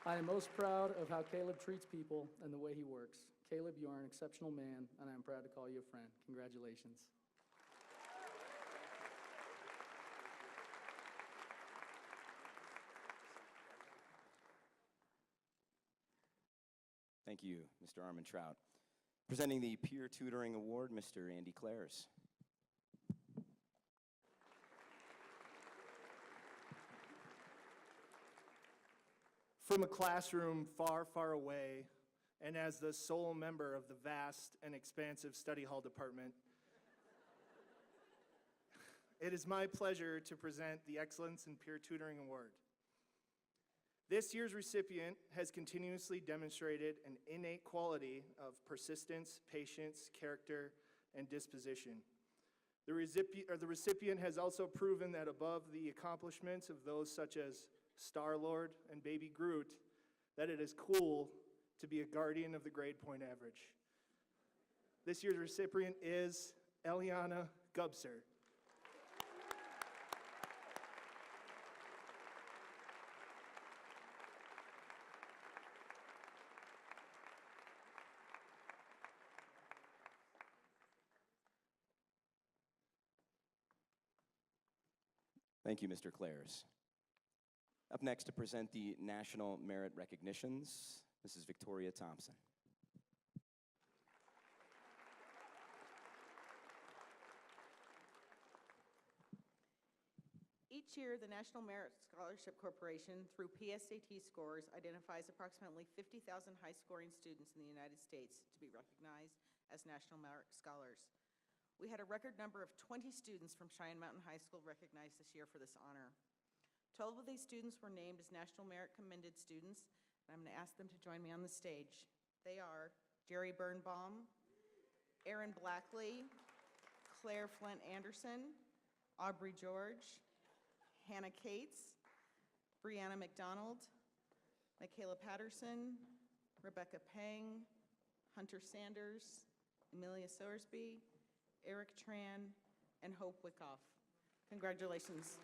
I am most proud of how Caleb treats people and the way he works. Caleb, you are an exceptional man, and I am proud to call you a friend. Congratulations.
Thank you, Mr. Armentrout. Presenting the Peer Tutoring Award, Mr. Andy Clares.
From a classroom far, far away, and as the sole member of the vast and expansive study hall department, it is my pleasure to present the Excellence in Peer Tutoring Award. This year's recipient has continuously demonstrated an innate quality of persistence, patience, character, and disposition. The recipient has also proven that above the accomplishments of those such as Star-Lord and Baby Groot, that it is cool to be a guardian of the grade point average. This year's recipient is Eliana Gubser.
Thank you, Mr. Clares. Up next to present the National Merit Recognitions, Mrs. Victoria Thompson.
Each year, the National Merit Scholarship Corporation, through PSAT scores, identifies approximately 50,000 high-scoring students in the United States to be recognized as National Merit Scholars. We had a record number of 20 students from Cheyenne Mountain High School recognized this year for this honor. 12 of these students were named as National Merit Commended students, and I'm going to ask them to join me on the stage. They are Jerry Birnbaum, Aaron Blackley, Claire Flint Anderson, Aubrey George, Hannah Cates, Brianna McDonald, Michaela Patterson, Rebecca Pang, Hunter Sanders, Amelia Sowersby, Eric Tran, and Hope Wyckoff. Congratulations.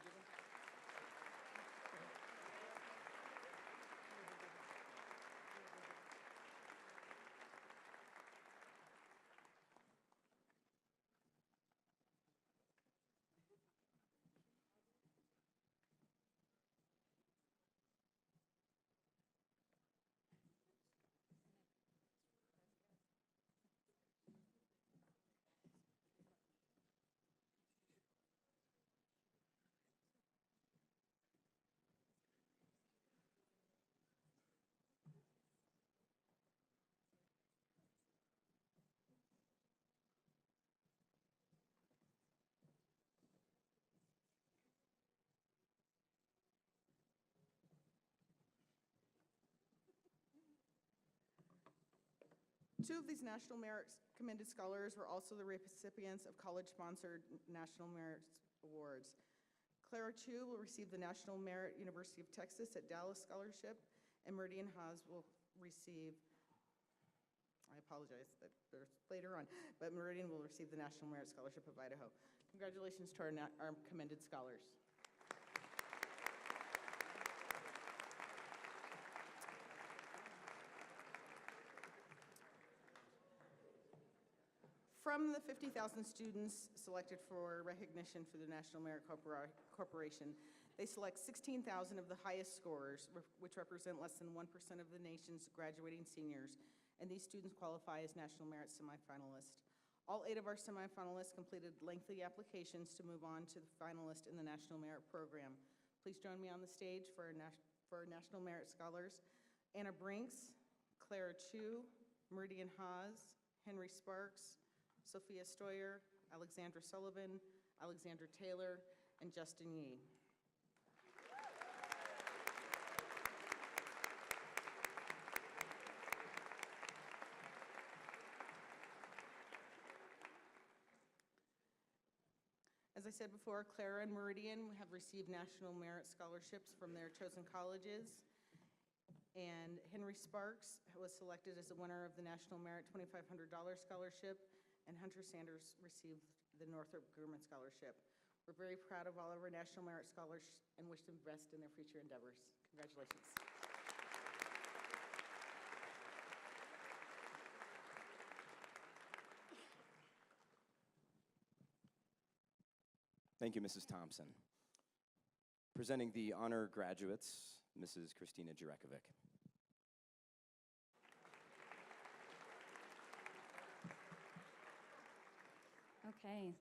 Two of these National Merit Commended Scholars were also the recipients of college-sponsored National Merit Awards. Clara Chu will receive the National Merit University of Texas at Dallas Scholarship, and Meridian Haas will receive, I apologize, that there's later on, but Meridian will receive the National Merit Scholarship of Idaho. Congratulations to our commended scholars. From the 50,000 students selected for recognition for the National Merit Corporation, they select 16,000 of the highest scorers, which represent less than 1% of the nation's graduating seniors, and these students qualify as National Merit semifinalists. All 8 of our semifinalists completed lengthy applications to move on to the finalist in the National Merit Program. Please join me on the stage for our National Merit Scholars: Anna Brinks, Clara Chu, Meridian Haas, Henry Sparks, Sophia Stoyer, Alexandra Sullivan, Alexandra Taylor, and Justin Yee. As I said before, Clara and Meridian have received National Merit Scholarships from their chosen colleges. And Henry Sparks was selected as the winner of the National Merit $2,500 Scholarship, and Hunter Sanders received the Northrop Grumman Scholarship. We're very proud of all of our National Merit Scholars and wish them best in their future endeavors. Congratulations.
Thank you, Mrs. Thompson. Presenting the honor graduates, Mrs. Christina Jurekovic.
Okay.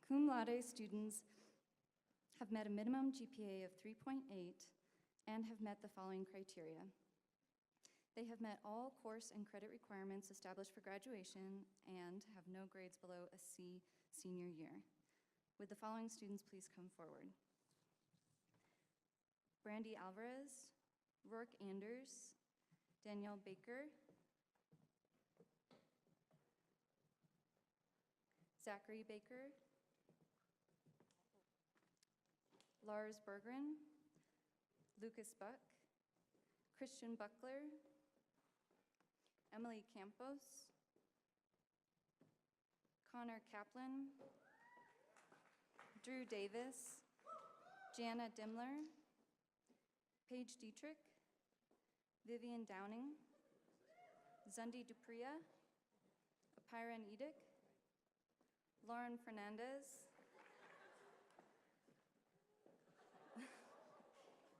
Cum laude students have met a minimum GPA of 3.8 and have met the following criteria. They have met all course and credit requirements established for graduation and have no grades below a C senior year. Would the following students please come forward? Brandy Alvarez, Rourke Anders, Danielle Baker, Zachary Baker, Lars Berggren, Lucas Buck, Christian Buckler, Emily Campos, Connor Kaplan, Drew Davis, Jana Dimmler, Paige Dietrich, Vivian Downing, Zundi Dupria, Apiran Edick, Lauren Fernandez,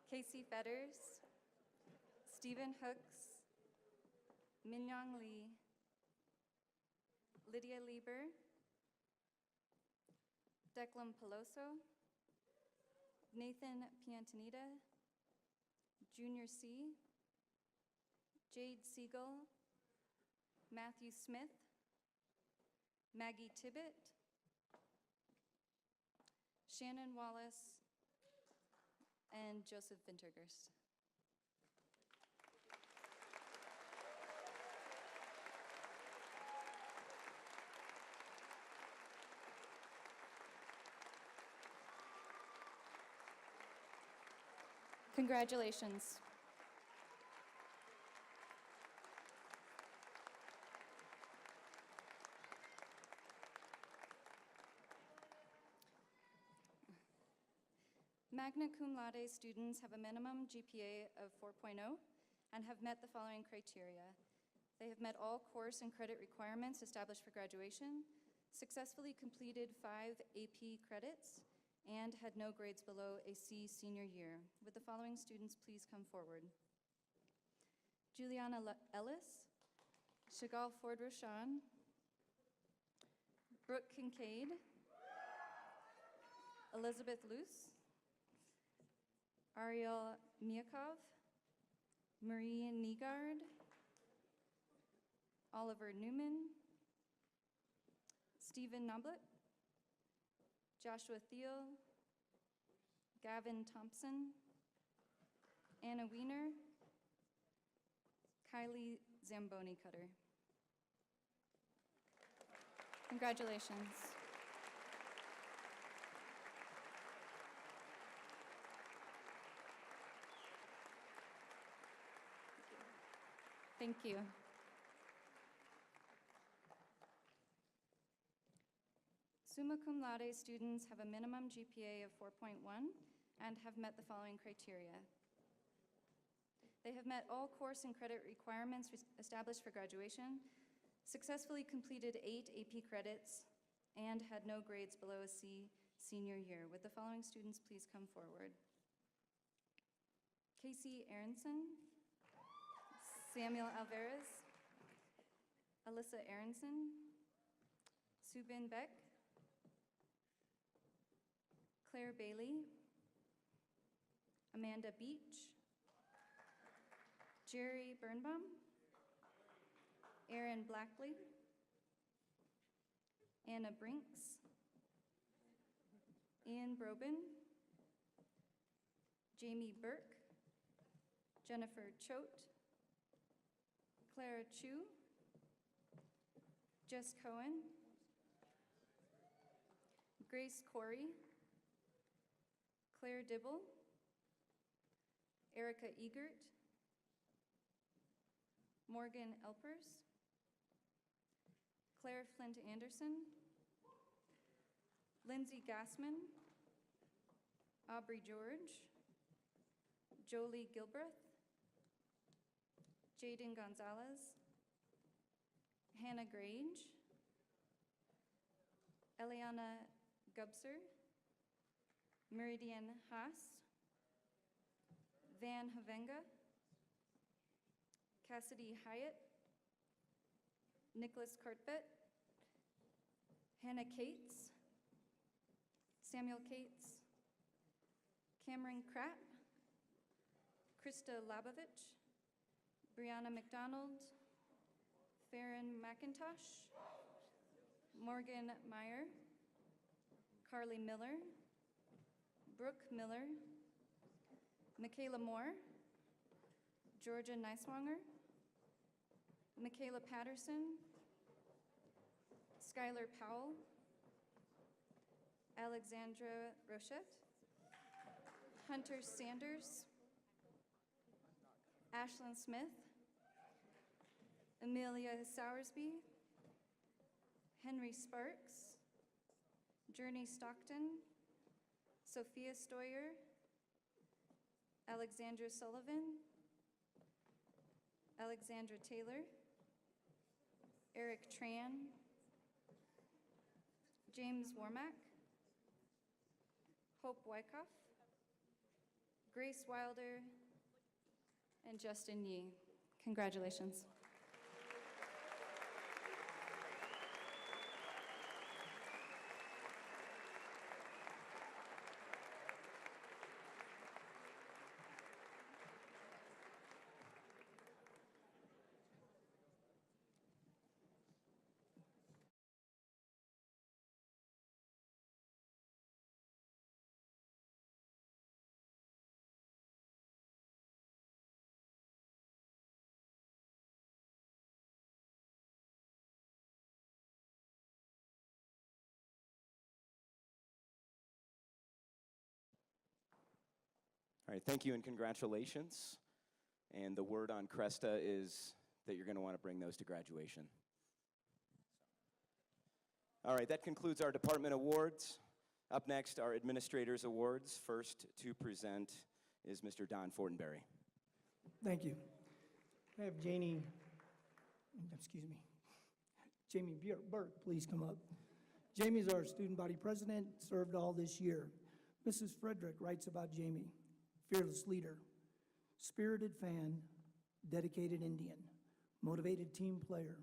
Casey Fetters, Stephen Hooks, Minyong Lee, Lydia Lieber, Declan Peloso, Nathan Piantanita, Junior C, Jade Siegel, Matthew Smith, Maggie Tibbett, Shannon Wallace, and Joseph Vintergers. Congratulations. Magna cum laude students have a minimum GPA of 4.0 and have met the following criteria. They have met all course and credit requirements established for graduation, successfully completed 5 AP credits, and had no grades below a C senior year. Would the following students please come forward? Juliana Ellis, Shigal Ford Roshan, Brooke Kincaid, Elizabeth Luce, Ariel Miakov, Marie Niegard, Oliver Newman, Stephen Noblet, Joshua Thiel, Gavin Thompson, Anna Wiener, Kylie Zamboni Cutter. Congratulations. Thank you. Summa cum laude students have a minimum GPA of 4.1 and have met the following criteria. They have met all course and credit requirements established for graduation, successfully completed 8 AP credits, and had no grades below a C senior year. Would the following students please come forward? Casey Aronson, Samuel Alvarez, Alyssa Aronson, Subin Beck, Claire Bailey, Amanda Beach, Jerry Birnbaum, Aaron Blackley, Anna Brinks, Ian Brobin, Jamie Burke, Jennifer Choate, Clara Chu, Jess Cohen, Grace Corey, Claire Dibble, Erica Egert, Morgan Elpers, Claire Flint Anderson, Lindsay Gassman, Aubrey George, Jolie Gilbreth, Jaden Gonzalez, Hannah Grange, Eliana Gubser, Meridian Haas, Van Havenga, Cassidy Hyatt, Nicholas Cartbett, Hannah Cates, Samuel Cates, Cameron Krapp, Krista Labovich, Brianna McDonald, Farron McIntosh, Morgan Meyer, Carly Miller, Brooke Miller, Michaela Moore, Georgia Neiswanger, Michaela Patterson, Skylar Powell, Alexandra Rochette, Hunter Sanders, Ashlyn Smith, Amelia Sowersby, Henry Sparks, Journey Stockton, Sophia Stoyer, Alexandra Sullivan, Alexandra Taylor, Eric Tran, James Warmack, Hope Wyckoff, Grace Wilder, and Justin Yee. Congratulations.
All right, thank you and congratulations. And the word on Cresta is that you're going to want to bring those to graduation. All right, that concludes our department awards. Up next, our administrators awards. First to present is Mr. Don Fortenberry.
Thank you. I have Jamie Burke, please come up. Jamie's our student body president, served all this year. Mrs. Frederick writes about Jamie: fearless leader, spirited fan, dedicated Indian, motivated team player.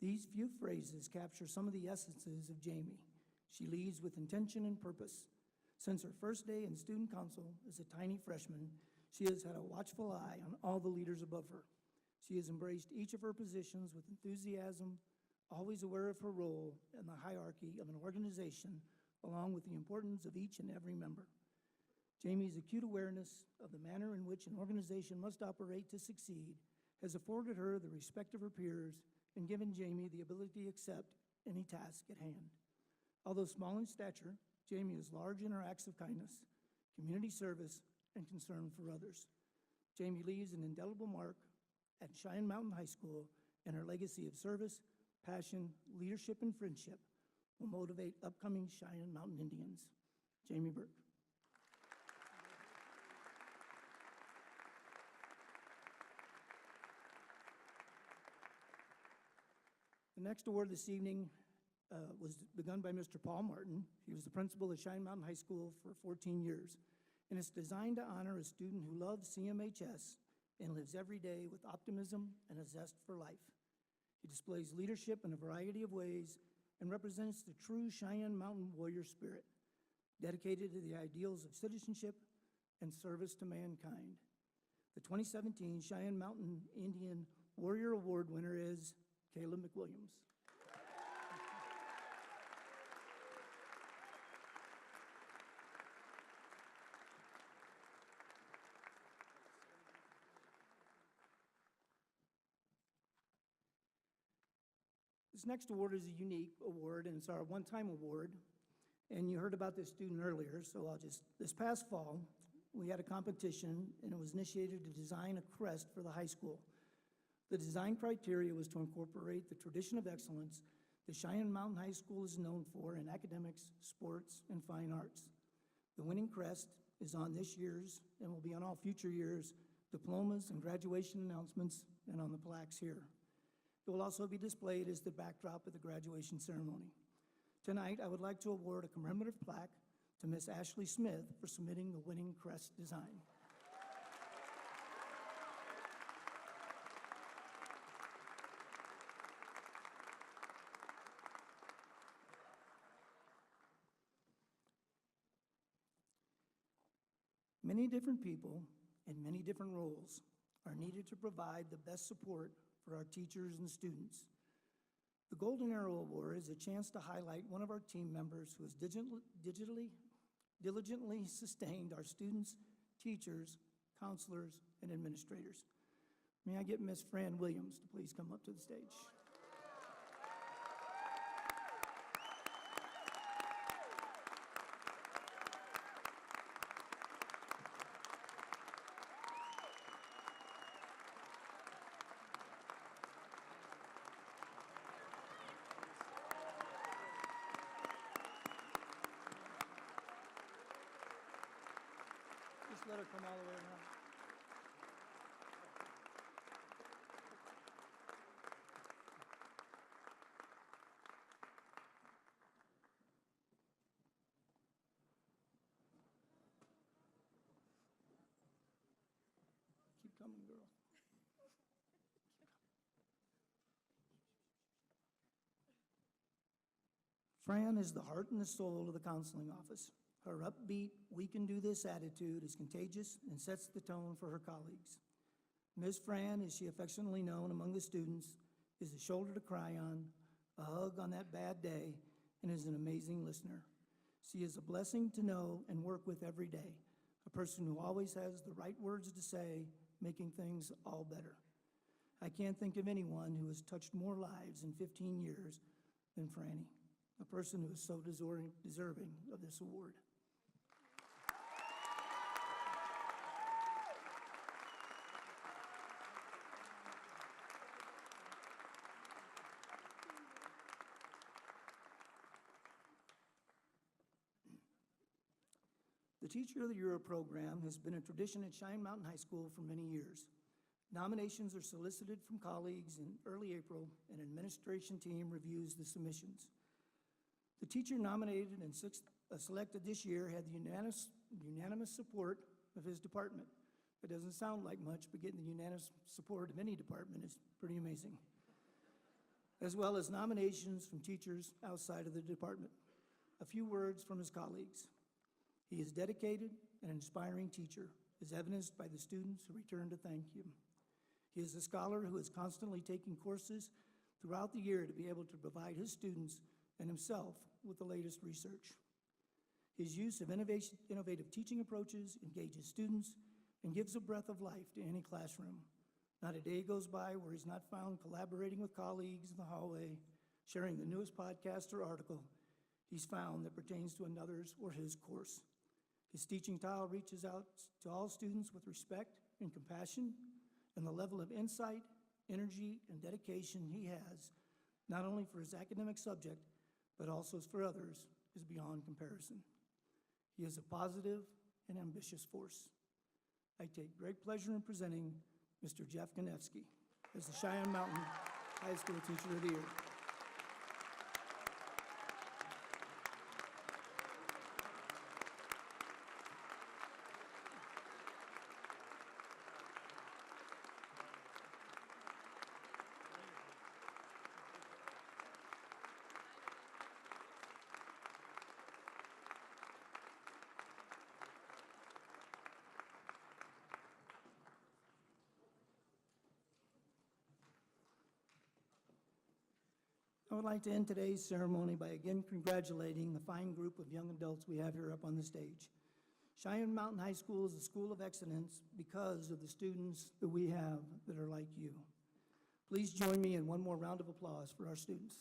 These few phrases capture some of the essences of Jamie. She leads with intention and purpose. Since her first day in student council as a tiny freshman, she has had a watchful eye on all the leaders above her. She has embraced each of her positions with enthusiasm, always aware of her role in the hierarchy of an organization, along with the importance of each and every member. Jamie's acute awareness of the manner in which an organization must operate to succeed has afforded her the respect of her peers and given Jamie the ability to accept any task at hand. Although small in stature, Jamie is large in her acts of kindness, community service, and concern for others. Jamie leaves an indelible mark at Cheyenne Mountain High School, and her legacy of service, passion, leadership, and friendship will motivate upcoming Cheyenne Mountain Indians. Jamie Burke. The next award this evening was begun by Mr. Paul Martin. He was the principal at Cheyenne Mountain High School for 14 years, and it's designed to honor a student who loves CMHS and lives every day with optimism and a zest for life. He displays leadership in a variety of ways and represents the true Cheyenne Mountain warrior spirit, dedicated to the ideals of citizenship and service to mankind. The 2017 Cheyenne Mountain Indian Warrior Award winner is Caleb McWilliams. This next award is a unique award, and it's our one-time award. And you heard about this student earlier, so this past fall, we had a competition, and it was initiated to design a crest for the high school. The design criteria was to incorporate the tradition of excellence the Cheyenne Mountain High School is known for in academics, sports, and fine arts. The winning crest is on this year's, and will be on all future years, diplomas and graduation announcements, and on the plaques here. It will also be displayed as the backdrop of the graduation ceremony. Tonight, I would like to award a commemorative plaque to Miss Ashley Smith for submitting the winning crest design. Many different people and many different roles are needed to provide the best support for our teachers and students. The Golden Arrow Award is a chance to highlight one of our team members who has diligently sustained our students, teachers, counselors, and administrators. May I get Miss Fran Williams to please come up to the stage? Just let her come all the way around. Keep coming, girl. Fran is the heart and the soul of the counseling office. Her upbeat, we can do this attitude is contagious and sets the tone for her colleagues. Ms. Fran, as she affectionately known among the students, is a shoulder to cry on, a hug on that bad day, and is an amazing listener. She is a blessing to know and work with every day, a person who always has the right words to say, making things all better. I can't think of anyone who has touched more lives in 15 years than Franny, a person who is so deserving of this award. The Teacher of the Year program has been a tradition at Cheyenne Mountain High School for many years. Nominations are solicited from colleagues in early April, and an administration team reviews the submissions. The teacher nominated and selected this year had the unanimous support of his department. It doesn't sound like much, but getting the unanimous support of any department is pretty amazing. As well as nominations from teachers outside of the department. A few words from his colleagues. He is dedicated and inspiring teacher, as evidenced by the students who return to thank him. He is a scholar who is constantly taking courses throughout the year to be able to provide his students and himself with the latest research. His use of innovative teaching approaches engages students and gives a breath of life to any classroom. Not a day goes by where he's not found collaborating with colleagues in the hallway, sharing the newest podcast or article he's found that pertains to another's or his course. His teaching style reaches out to all students with respect and compassion, and the level of insight, energy, and dedication he has, not only for his academic subject, but also for others, is beyond comparison. He is a positive and ambitious force. I take great pleasure in presenting Mr. Jeff Konevsky as the Cheyenne Mountain High School Teacher of the Year. I would like to end today's ceremony by again congratulating the fine group of young adults we have here up on the stage. Cheyenne Mountain High School is a school of excellence because of the students that we have that are like you. Please join me in one more round of applause for our students.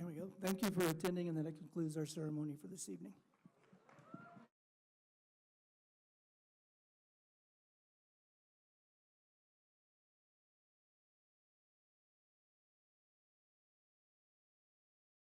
There we go. Thank you for attending, and that concludes our ceremony for this evening.